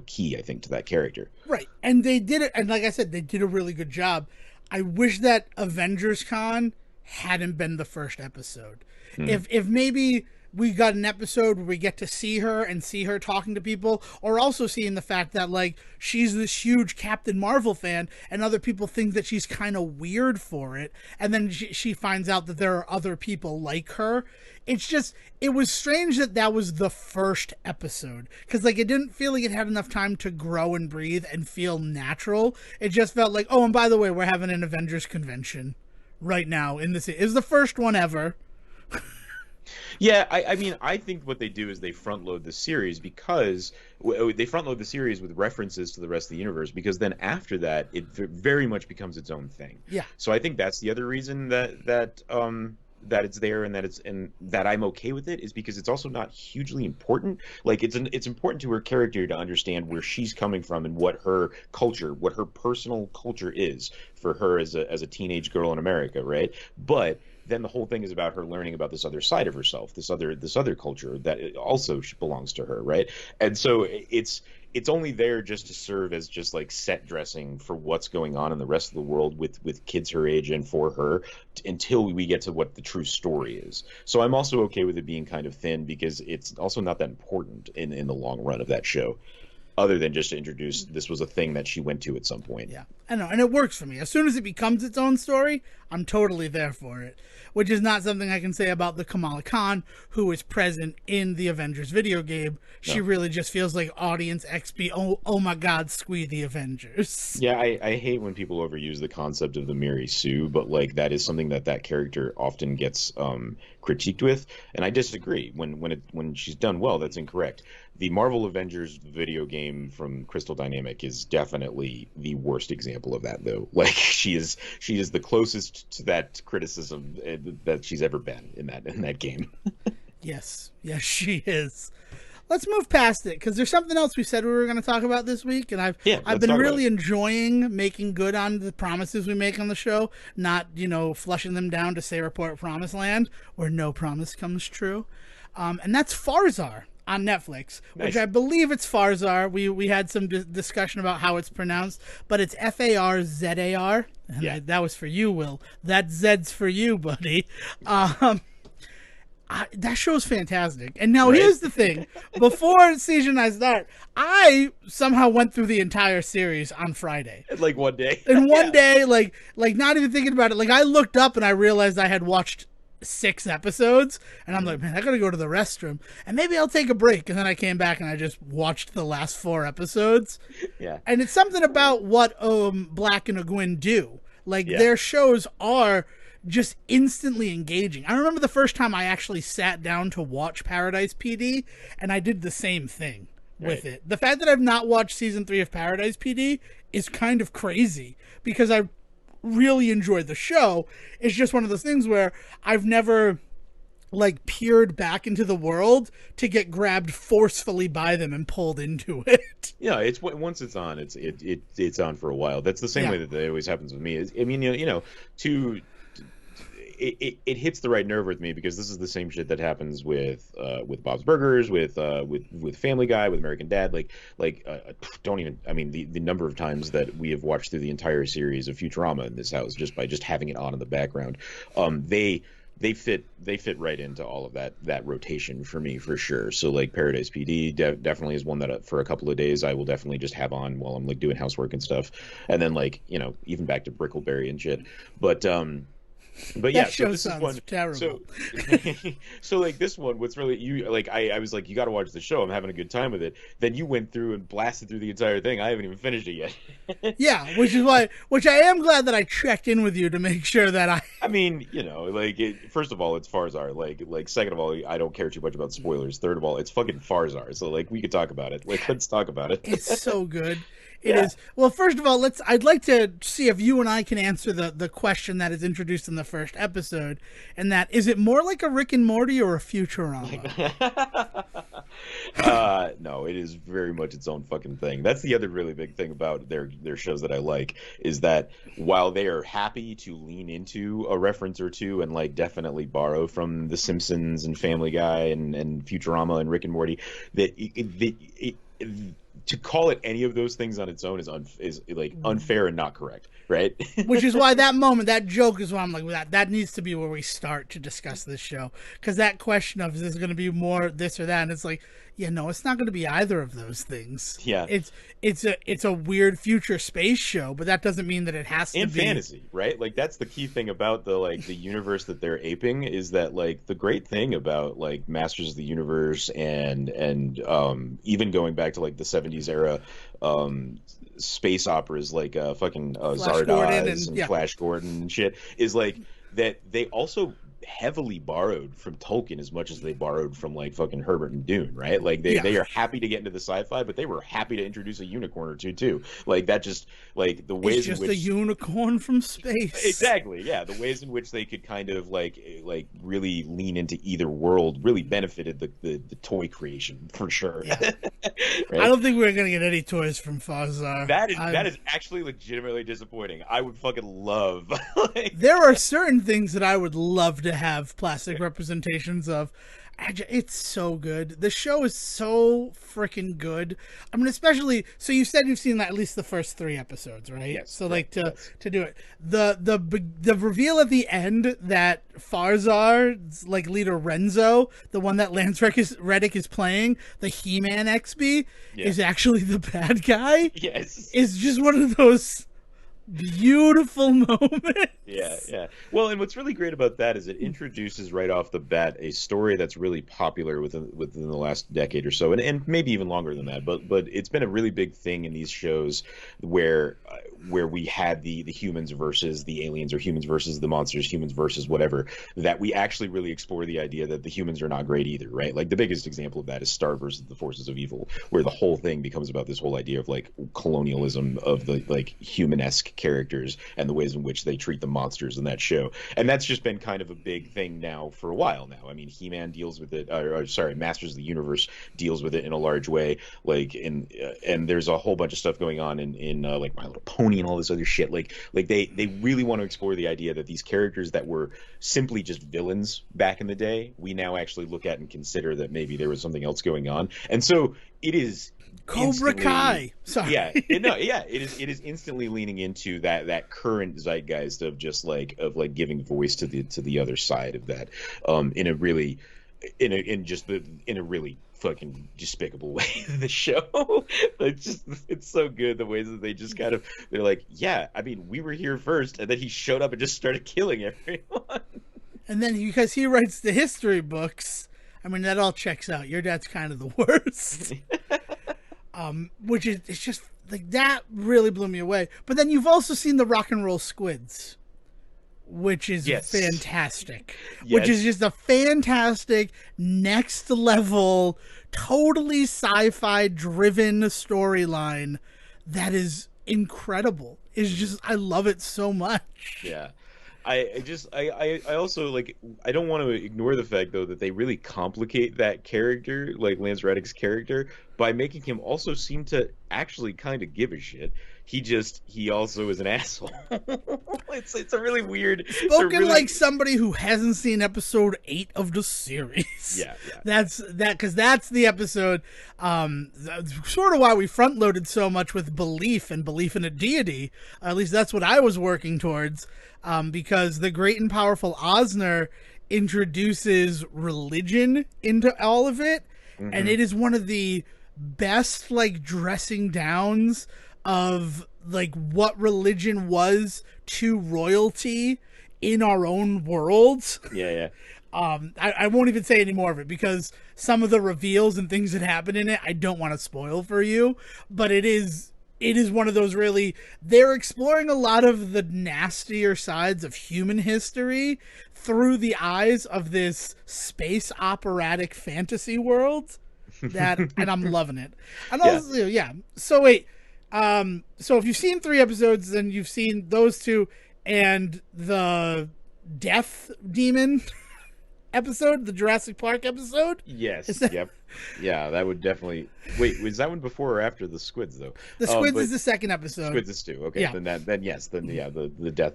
key, I think, to that character. right? And they did it, and like I said, they did a really good job. I wish that Avengers Con hadn't been the first episode. If maybe we got an episode where we get to see her and see her talking to people, or also seeing the fact that like she's this huge Captain Marvel fan and other people think that she's kind of weird for it, and then she finds out that there are other people like her. It's just, it was strange that that was the first episode, because like it didn't feel like it had enough time to grow and breathe and feel natural. It just felt like, oh, and by the way, we're having an Avengers convention right now in this. It was the first one ever. Yeah, I mean, I think what they do is they front load the series, because they front load the series with references to the rest of the universe, because then after that, it very much becomes its own thing. Yeah. So I think that's the other reason that it's there, and that I'm okay with it, is because it's also not hugely important. Like it's important to her character to understand where she's coming from, and what her culture, what her personal culture is for her as a teenage girl in America, right? But then the whole thing is about her learning about this other side of herself, this other culture that also belongs to her, right? And so it's only there just to serve as just like set dressing for what's going on in the rest of the world with kids her age, and for her, until we get to what the true story is. So I'm also okay with it being kind of thin, because it's also not that important in the long run of that show, other than just to introduce this was a thing that she went to at some point. Yeah, I know, and it works for me. As soon as it becomes its own story, I'm totally there for it, which is not something I can say about the Kamala Khan, who is present in the Avengers video game. She really just feels like audience XP. Oh my God, squee the Avengers. Yeah, I hate when people overuse the concept of the Mary Sue, but like that is something that character often gets critiqued with, and I disagree. When she's done well, that's incorrect. The Marvel Avengers video game from Crystal Dynamic is definitely the worst example of that, though. Like she is the closest to that criticism that she's ever been in that game. Yes, she is. Let's move past it, because there's something else we said we were going to talk about this week, and I've been really enjoying making good on the promises we make on the show, not flushing them down to say report Promised Land, where no promise comes true, and that's Farzar on Netflix, Nice. which I believe it's Farzar. We had some discussion about how it's pronounced, but it's Farzar, and Yeah. that was for you, Will. That Z's for you, buddy. That show's fantastic. And now here's the thing. Before Sejohn and I start, I somehow went through the entire series on Friday. Like one day. In one day, like not even thinking about it. Like I looked up and I realized I had watched 6 episodes, and I'm like, man, I gotta go to the restroom, and maybe I'll take a break. And then I came back and I just watched the last 4 episodes. Yeah. And it's something about what Black and Ogwyn do. Like their shows are just instantly engaging. I remember the first time I actually sat down to watch Paradise PD, and I did the same thing with it. The fact that I've not watched season 3 of Paradise PD is kind of crazy, because I really enjoyed the show. It's just one of those things where I've never like peered back into the world to get grabbed forcefully by them and pulled into it. Yeah, it's once it's on, it's on for a while. That's the same way that always happens with me. I mean, it hits the right nerve with me, because this is the same shit that happens with Bob's Burgers, with Family Guy, with American Dad. Don't even. I mean, the number of times that we have watched through the entire series of Futurama in this house just by having it on in the background. They fit right into all of that rotation for me, for sure. So like Paradise PD definitely is one that for a couple of days I will definitely just have on while I'm like doing housework and stuff, and then like even back to Brickleberry and shit. But But That yeah, so show this is sounds one. terrible. So, so like this one, what's really you like? I was like, you got to watch the show. I'm having a good time with it. Then you went through and blasted through the entire thing. I haven't even finished it yet. Yeah, which I am glad that I checked in with you to make sure that I. I mean, like first of all, it's Farzar. Like second of all, I don't care too much about spoilers. Third of all, it's fucking Farzar. So like we could talk about it. Like let's talk about it. It's so good. It Yeah. is. Well, first of all, I'd like to see if you and I can answer the question that is introduced in the first episode, and that is it more like a Rick and Morty or a Futurama? No, it is very much its own fucking thing. That's the other really big thing about their shows that I like is that while they are happy to lean into a reference or two and like definitely borrow from The Simpsons and Family Guy and Futurama and Rick and Morty, that to call it any of those things on its own is like unfair and not correct, right? Which is why that moment, that joke is why I'm like, that needs to be where we start to discuss this show. Because that question of, is this going to be more this or that? And it's like, yeah, no, it's not going to be either of those things. Yeah. It's a weird future space show, but that doesn't mean that it has to be. And fantasy, right? Like that's the key thing about the universe that they're aping is that like the great thing about like Masters of the Universe and even going back to like the 70s era space operas like fucking Zardoz and Flash Gordon and shit is like that they also heavily borrowed from Tolkien as much as they borrowed from like fucking Herbert and Dune, right? Like they are happy to get into the sci-fi, but they were happy to introduce a unicorn or two too. Like that just like the ways it's just in which a unicorn from space. Exactly, yeah. The ways in which they could kind of like really lean into either world really benefited the toy creation for sure. Yeah. Right? I don't think we're gonna get any toys from Farzar. That is actually legitimately disappointing. I would fucking love. There are certain things that I would love to have plastic representations of. It's so good. The show is so freaking good. I mean, especially, so you said you've seen at least the first 3 episodes, right? Yes. So like to do it, the reveal at the end that Farzar's like leader Renzo, the one that Lance Reddick is playing, the He-Man XB, is actually the bad guy. Yes. Is just one of those beautiful moment. Yeah. Well, and what's really great about that is it introduces right off the bat a story that's really popular within the last decade or so, and maybe even longer than that. But it's been a really big thing in these shows where we had the humans versus the aliens, or humans versus the monsters, humans versus whatever. That we actually really explore the idea that the humans are not great either, right? Like the biggest example of that is Star versus the Forces of Evil, where the whole thing becomes about this whole idea of like colonialism of the like human-esque characters and the ways in which they treat the monsters in that show. And that's just been kind of a big thing now for a while now. I mean, He-Man deals with it, Masters of the Universe deals with it in a large way. Like and there's a whole bunch of stuff going on in like My Little Pony and all this other shit. Like they really want to explore the idea that these characters that were simply just villains back in the day, we now actually look at and consider that maybe there was something else going on. And so it is Cobra Kai. Sorry. It is instantly leaning into that current zeitgeist of just like giving voice to the other side of that, in a really fucking despicable way. The show, it's so good the ways that they just kind of, they're like, yeah, I mean, we were here first, and then he showed up and just started killing everyone. And then because he writes the history books, I mean, that all checks out. Your dad's kind of the worst. Which is, it's just like, that really blew me away. But then you've also seen the Rock and Roll Squids, which is fantastic. Yes. Which is just a fantastic next level, totally sci-fi driven storyline that is incredible. It's just, I love it so much. Yeah. I also like, I don't want to ignore the fact though that they really complicate that character, like Lance Reddick's character, by making him also seem to actually kind of give a shit. He also is an asshole. It's a really weird. Spoken like somebody who hasn't seen episode 8 of the series. Yeah. That's because that's the episode. Sort of why we front loaded so much with belief in a deity. At least that's what I was working towards. Because the great and powerful Osner introduces religion into all of it, and it is one of the best like dressing downs of like what religion was to royalty in our own worlds. Yeah. I won't even say any more of it because some of the reveals and things that happen in it I don't want to spoil for you, but it is one of those really, they're exploring a lot of the nastier sides of human history through the eyes of this space operatic fantasy world that, and I'm loving it. And also, yeah. So wait, so if you've seen 3 episodes, then you've seen those 2 and the death demon episode, the Jurassic Park episode. Yes. Yep. Yeah, that would definitely. Wait, was that one before or after the squids though? The squids is the second episode. Squids is 2. Okay. Yeah. Then yes. Then yeah. The death.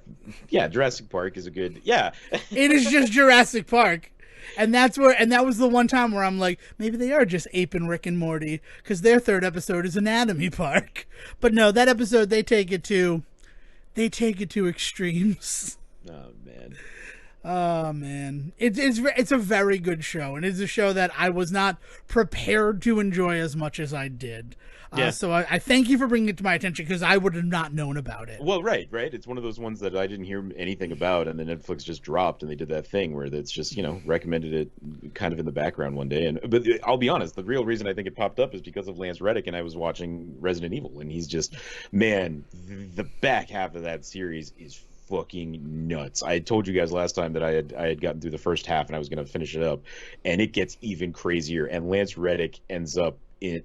Yeah. Jurassic Park is a good. Yeah. It is just Jurassic Park. And that's where, and that was the one time where I'm like, maybe they are just aping Rick and Morty because their 3rd episode is Anatomy Park. But no, that episode they take it to extremes. Oh man. Oh man, it's a very good show, and it's a show that I was not prepared to enjoy as much as I did. Yeah. So I thank you for bringing it to my attention because I would have not known about it. Well, right. It's one of those ones that I didn't hear anything about, and then Netflix just dropped, and they did that thing where it's just recommended it kind of in the background one day. But I'll be honest, the real reason I think it popped up is because of Lance Reddick, and I was watching Resident Evil, and he's just, man, the back half of that series is fucking nuts. I told you guys last time that I had gotten through the first half and I was going to finish it up, and it gets even crazier. And Lance Reddick ends up in.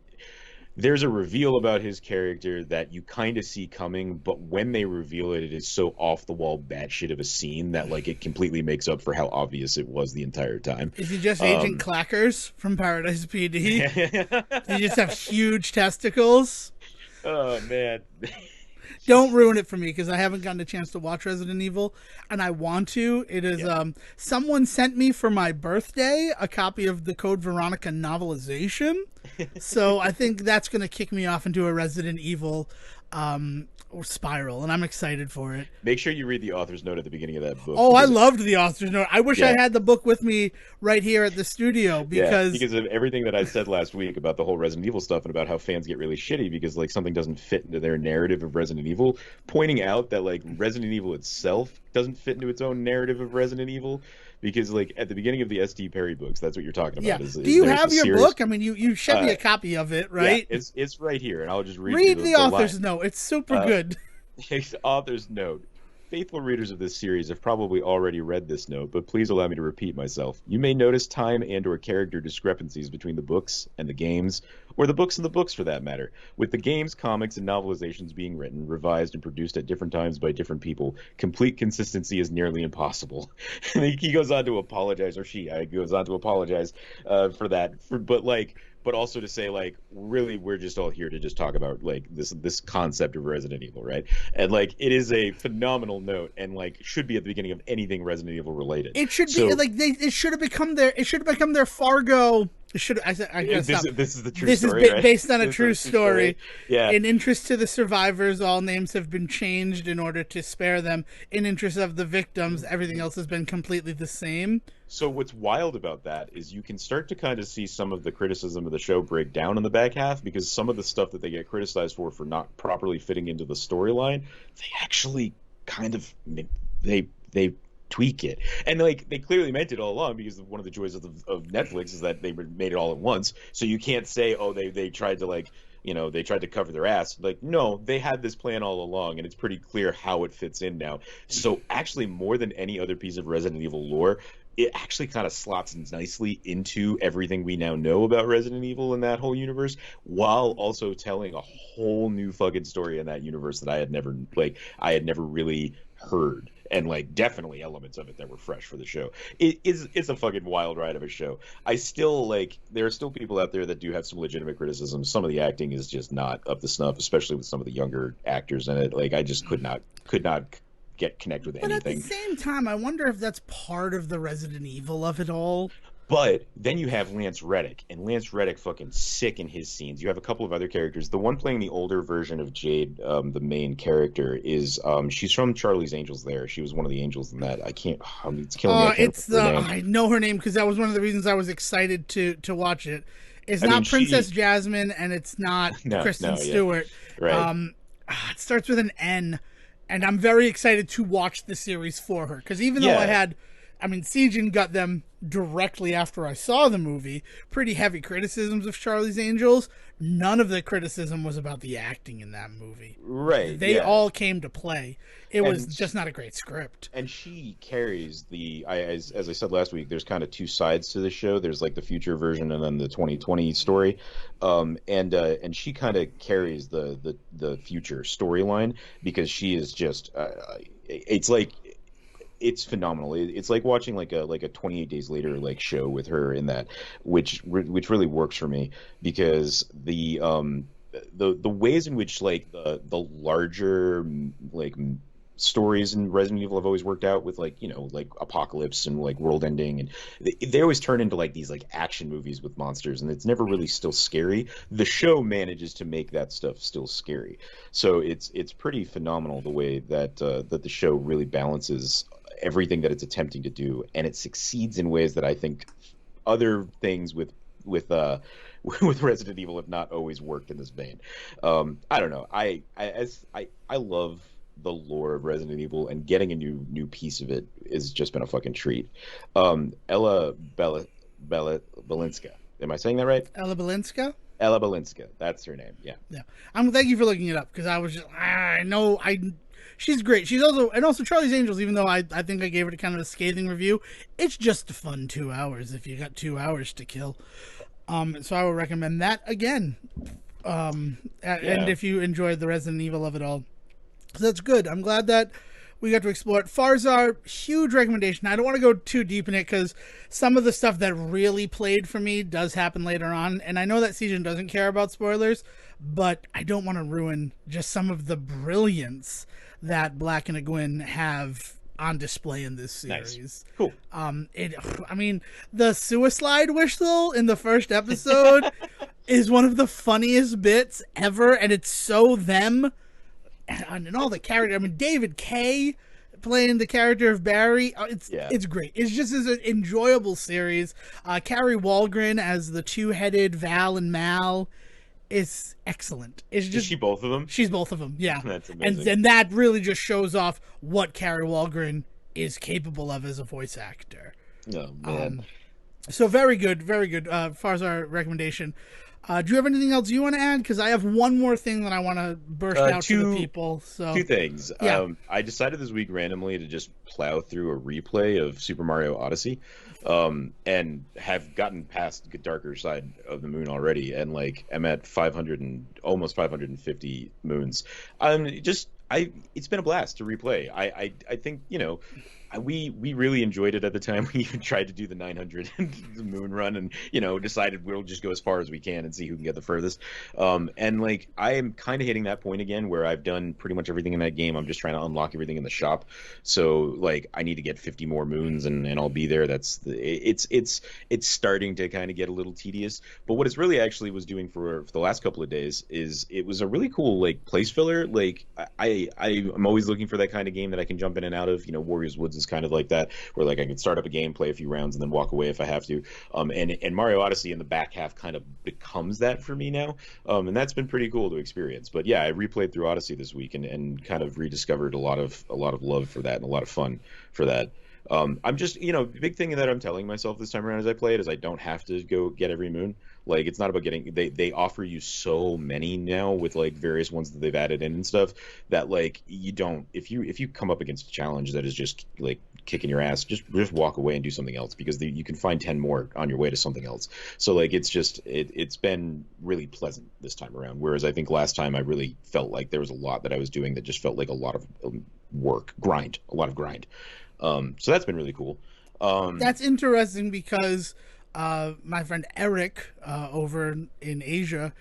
There's a reveal about his character that you kind of see coming, but when they reveal it, it is so off the wall batshit of a scene that like it completely makes up for how obvious it was the entire time. Is he just Agent Clackers from Paradise PD? You just have huge testicles. Oh man. Don't ruin it for me because I haven't gotten a chance to watch Resident Evil, and I want to. It is someone sent me for my birthday a copy of the Code Veronica novelization, so I think that's going to kick me off into a Resident Evil spiral, and I'm excited for it. Make sure you read the author's note at the beginning of that book. Oh, I loved the author's note. I wish I had the book with me right here at the studio because of everything that I said last week about the whole Resident Evil stuff and about how fans get really shitty because like something doesn't fit into their narrative of Resident Evil, pointing out that like Resident Evil itself doesn't fit into its own narrative of Resident Evil. Because, like, at the beginning of the S.T. Perry books, that's what you're talking about. Yeah. Do you have your book? I mean, you sent me a copy of it, right? Yeah, it's right here, and I'll just read the author's note. It's super good. Author's note. Faithful readers of this series have probably already read this note, but please allow me to repeat myself. You may notice time and or character discrepancies between the books and the games, or the books and the books for that matter. With the games, comics, and novelizations being written, revised, and produced at different times by different people, complete consistency is nearly impossible. And he goes on to apologize, or she goes on to apologize for that. But also to say, like, really, we're just all here to just talk about, like, this concept of Resident Evil, right? And, like, it is a phenomenal note and, like, should be at the beginning of anything Resident Evil related. It should be, like, it should have become their Fargo. It should. I gotta stop. This is the true story, right? Based on a true story. Yeah. In interest to the survivors, all names have been changed in order to spare them. In interest of the victims, everything else has been completely the same. So what's wild about that is you can start to kind of see some of the criticism of the show break down in the back half because some of the stuff that they get criticized for not properly fitting into the storyline, they actually kind of they tweak it. And like they clearly meant it all along because one of the joys of Netflix is that they made it all at once. So you can't say, oh, they tried to they tried to cover their ass. Like, no, they had this plan all along, and it's pretty clear how it fits in now. So actually, more than any other piece of Resident Evil lore, it actually kind of slots nicely into everything we now know about Resident Evil in that whole universe, while also telling a whole new fucking story in that universe that I had never really heard. And like definitely elements of it that were fresh for the show. It's a fucking wild ride of a show. I still there are still people out there that do have some legitimate criticisms. Some of the acting is just not up to snuff, especially with some of the younger actors in it. Like I just could not connect with anything. But at the same time, I wonder if that's part of the Resident Evil of it all. But then you have Lance Reddick, and Lance Reddick fucking sick in his scenes. You have a couple of other characters. The one playing the older version of Jade, the main character, is she's from Charlie's Angels there. She was one of the angels in that. It's killing me. I know her name because that was one of the reasons I was excited to watch it. It's not Princess Jasmine, and it's not Kristen Stewart. Right. It starts with an N. And I'm very excited to watch the series for her. Because even though Sejohn got them directly after I saw the movie, pretty heavy criticisms of Charlie's Angels. None of the criticism was about the acting in that movie. Right. They all came to play. It was just not a great script. And she carries as I said last week, there's kind of two sides to the show. There's like the future version and then the 2020 story. And she kind of carries the future storyline because she is just, it's phenomenal. It's like watching like a 28 Days Later like show with her in that, which really works for me because the ways in which like the larger like stories in Resident Evil have always worked out with like like apocalypse and like world ending, and they always turn into like these like action movies with monsters, and it's never really still scary. The show manages to make that stuff still scary, so it's pretty phenomenal the way that that the show really balances everything that it's attempting to do, and it succeeds in ways that I think other things with Resident Evil have not always worked in this vein. I don't know. I love the lore of Resident Evil, and getting a new piece of it has just been a fucking treat. Ella Balinska. Am I saying that right? Ella Balinska? Ella Balinska. That's her name. Yeah. Yeah. Thank you for looking it up because I was just she's great. She's also Charlie's Angels, even though I think I gave it kind of a scathing review. It's just a fun 2 hours if you got 2 hours to kill. So I would recommend that again. And if you enjoyed the Resident Evil of it all. So that's good. I'm glad that we got to explore it. Farzar, huge recommendation. I don't want to go too deep in it because some of the stuff that really played for me does happen later on. And I know that Sejohn doesn't care about spoilers, but I don't want to ruin just some of the brilliance that Black and Egwene have on display in this series. Nice. Cool. The suicide whistle in the first episode is one of the funniest bits ever, and it's so them. And all the characters. David Kay playing the character of Barry. It's great. It's just an enjoyable series. Carrie Walgren as the two-headed Val and Mal is excellent. It's just, is she both of them? She's both of them. Yeah, that's amazing. And that really just shows off what Carrie Walgren is capable of as a voice actor. Oh man. So very good, very good. Farzar recommendation. Do you have anything else you want to add? Because I have one more thing that I want to burst out to the people. So two things. Yeah. I decided this week randomly to just plow through a replay of Super Mario Odyssey, and have gotten past the darker side of the moon already, and like I'm at 500 and almost 550 moons. It's been a blast to replay. I think we really enjoyed it at the time. We even tried to do the 900 moon run, and decided we'll just go as far as we can and see who can get the furthest. And like I am kind of hitting that point again where I've done pretty much everything in that game. I'm just trying to unlock everything in the shop. So like I need to get 50 more moons, and I'll be there. It's starting to kind of get a little tedious. But what it's really actually was doing for the last couple of days is it was a really cool like place filler. Like I'm always looking for that kind of game that I can jump in and out of. Warriors Woods is kind of like that, where like I can start up a game, play a few rounds, and then walk away if I have to. And Mario Odyssey in the back half kind of becomes that for me now, and that's been pretty cool to experience. But yeah, I replayed through Odyssey this week and kind of rediscovered a lot of love for that and a lot of fun for that. I'm just the big thing that I'm telling myself this time around as I play it is I don't have to go get every moon. Like it's not about getting they offer you so many now with like various ones that they've added in and stuff that like you don't if you come up against a challenge that is just like kicking your ass, just walk away and do something else because you can find 10 more on your way to something else. So like it's been really pleasant this time around, whereas I think last time I really felt like there was a lot that I was doing that just felt like a lot of a lot of grind. So that's been really cool. That's interesting because my friend Eric over in Asia,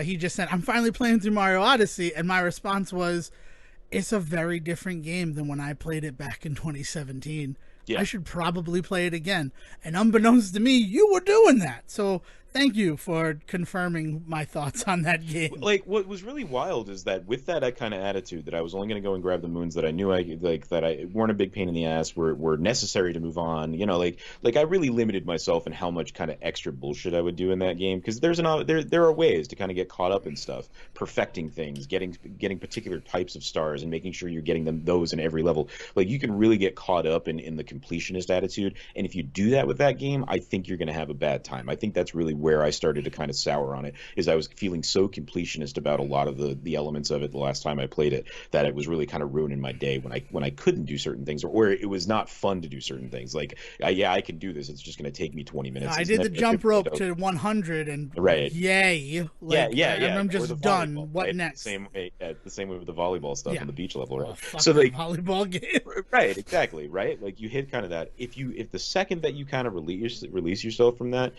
he just said, I'm finally playing through Mario Odyssey, and my response was, it's a very different game than when I played it back in 2017. Yeah. I should probably play it again. And unbeknownst to me, you were doing that. So Thank you for confirming my thoughts on that game. Like, what was really wild is that with that kind of attitude, that I was only going to go and grab the moons that I knew that I weren't a big pain in the ass, were necessary to move on. Like I really limited myself in how much kind of extra bullshit I would do in that game, because there are ways to kind of get caught up in stuff, perfecting things, getting particular types of stars, and making sure you're getting those in every level. Like, you can really get caught up in the completionist attitude, and if you do that with that game, I think you're going to have a bad time. I think that's really where I started to kind of sour on it, is I was feeling so completionist about a lot of the elements of it the last time I played it, that it was really kind of ruining my day when I couldn't do certain things, or it was not fun to do certain things. Like, I can do this, it's just going to take me 20 minutes. I did the jump rope to 100 and right. Yay. Like, yeah. I'm just done. What right? next? The same way with the volleyball stuff on the beach level, right? So like volleyball game. Right, exactly, right? Like, you hit kind of that. If the second that you kind of release yourself from that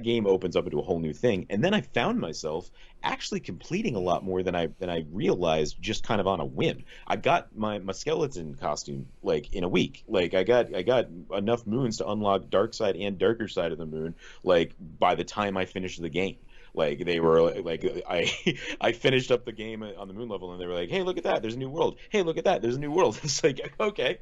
game opens up into a whole new thing. And then I found myself actually completing a lot more than I realized, just kind of on a whim. I got my skeleton costume like in a week. Like, I got enough moons to unlock dark side and darker side of the moon, like, by the time I finished the game. Like, they were like, I finished up the game on the moon level, and they were like, hey, look at that, there's a new world. Hey, look at that, there's a new world. It's like, okay.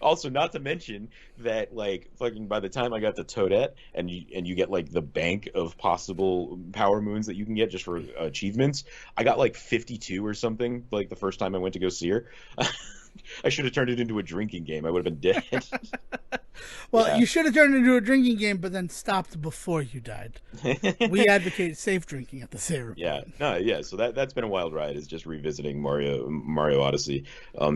Also, not to mention that, like, fucking by the time I got to Toadette, and you get like the bank of possible power moons that you can get just for achievements, I got like 52 or something, like, the first time I went to go see her. I should have turned it into a drinking game. I would have been dead. Well, you should have turned it into a drinking game, but then stopped before you died. We advocate safe drinking at the Sarah. Yeah. So that's been a wild ride, is just revisiting Mario Odyssey,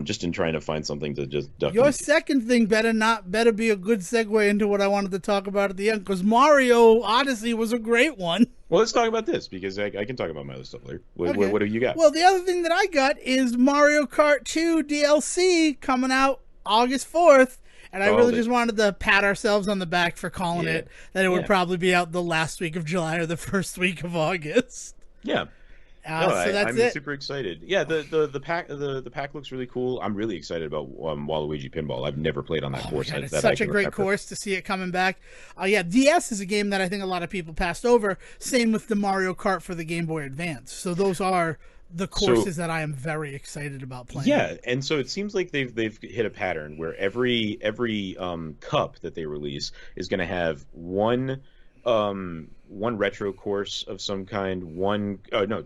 just in trying to find something to just duck Your into. second thing better be a good segue into what I wanted to talk about at the end, because Mario Odyssey was a great one. Well, let's talk about this, because I can talk about my other stuff later. What do you got? Well, the other thing that I got is Mario Kart 2 DLC coming out August 4th. And I really just wanted to pat ourselves on the back for calling it that it would probably be out the last week of July or the first week of August. Yeah. So that's I'm super excited. Yeah, the pack looks really cool. I'm really excited about Waluigi Pinball. I've never played on that course. God, it's such a great course to see it coming back. DS is a game that I think a lot of people passed over. Same with the Mario Kart for the Game Boy Advance. So those are the courses that I am very excited about playing. Yeah, and so it seems like they've hit a pattern where every cup that they release is going to have one retro course of some kind,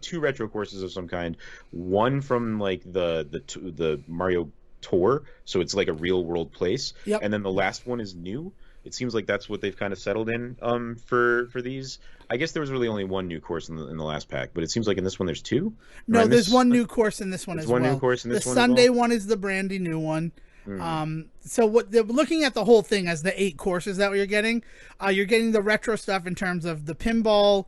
two retro courses of some kind, one from like the Mario Tour, so it's like a real world place, and then the last one is new. It seems like that's what they've kind of settled in for these. I guess there was really only one new course in the last pack, but it seems like in this one there's two. No, there's one new course in this one as well. One new course in this one. The Sunday one is the brandy new one. So what they're looking at the whole thing as the 8 courses that you're getting the retro stuff in terms of the pinball,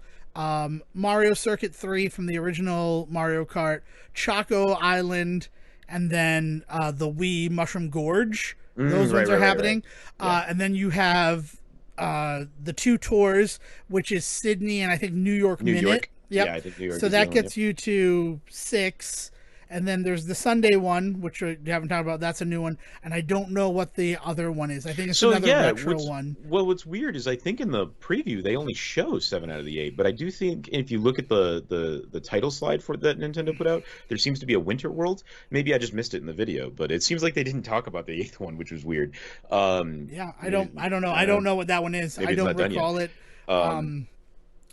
Mario Circuit 3 from the original Mario Kart, Choco Island, and then the Wii Mushroom Gorge. Those ones are happening. Right. And then you have the 2 tours, which is Sydney and I think New York Minute. Yep. Yeah, I think New York. So that gets you to 6. And then there's the Sunday one, which we haven't talked about. That's a new one. And I don't know what the other one is. I think it's another retro one. Well, what's weird is I think in the preview they only show 7 out of the 8. But I do think if you look at the title slide for that Nintendo put out, there seems to be a Winter World. Maybe I just missed it in the video, but it seems like they didn't talk about the 8th one, which was weird. I don't know. I don't know what that one is. I don't recall it.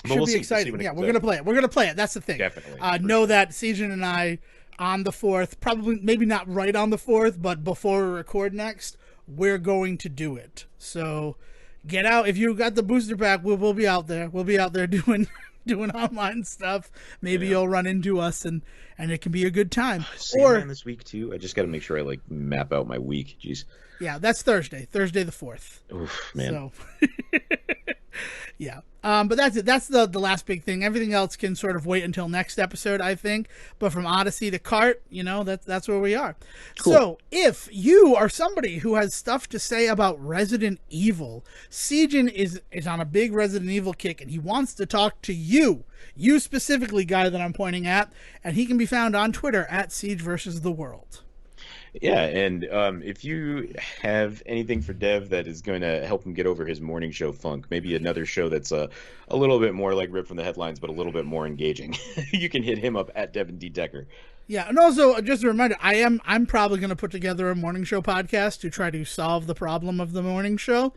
Should be exciting. Yeah, we're gonna play it. That's the thing. Definitely. Know that Sejohn and I, on the 4th, probably maybe not right on the 4th, but before we record next, we're going to do it. So get out. If you got the booster pack, we'll be out there. We'll be out there doing online stuff. Maybe you'll run into us and it can be a good time. Or this week too. I just got to make sure I map out my week. Jeez. Yeah, that's Thursday the 4th. Oof, man. So yeah. But that's it. That's the last big thing. Everything else can sort of wait until next episode, I think. But from Odyssey to Kart, that's where we are. Cool. So if you are somebody who has stuff to say about Resident Evil, Sejohn is on a big Resident Evil kick, and he wants to talk to you specifically, guy that I'm pointing at, and he can be found on Twitter at Siege versus the World. Yeah, and if you have anything for Dev that is going to help him get over his morning show funk, maybe another show that's a little bit more like ripped from the headlines, but a little bit more engaging, you can hit him up at Devon D. Decker. Yeah, and also just a reminder, I'm probably going to put together a morning show podcast to try to solve the problem of the morning show.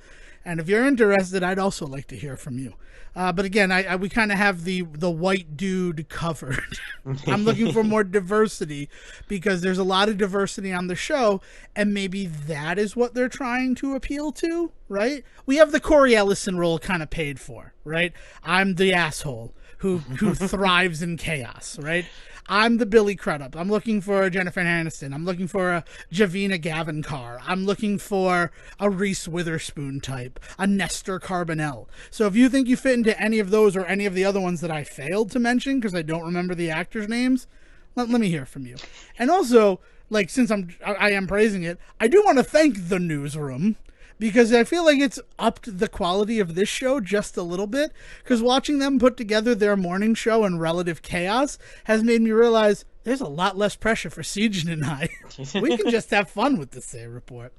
And if you're interested, I'd also like to hear from you. But again, we kind of have the white dude covered. I'm looking for more diversity because there's a lot of diversity on the show, and maybe that is what they're trying to appeal to, right? We have the Corey Ellison role kind of paid for, right? I'm the asshole who thrives in chaos, right? I'm the Billy Crudup. I'm looking for a Jennifer Aniston. I'm looking for a Javina Gavankar. I'm looking for a Reese Witherspoon type, a Nestor Carbonell. So if you think you fit into any of those or any of the other ones that I failed to mention because I don't remember the actors' names, let me hear from you. And also, like, since I am praising it, I do want to thank the newsroom, because I feel like it's upped the quality of this show just a little bit, because watching them put together their morning show in relative chaos has made me realize there's a lot less pressure for Sejohn and I. We can just have fun with the Say Report.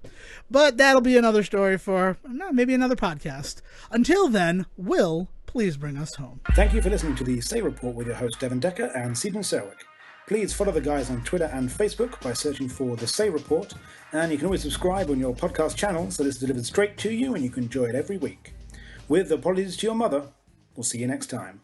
But that'll be another story for maybe another podcast. Until then, Will, please bring us home. Thank you for listening to the Say Report with your host Devon Decker and Sejohn Selwick. Please follow the guys on Twitter and Facebook by searching for The Say Report, and you can always subscribe on your podcast channel so it's delivered straight to you and you can enjoy it every week. With apologies to your mother, we'll see you next time.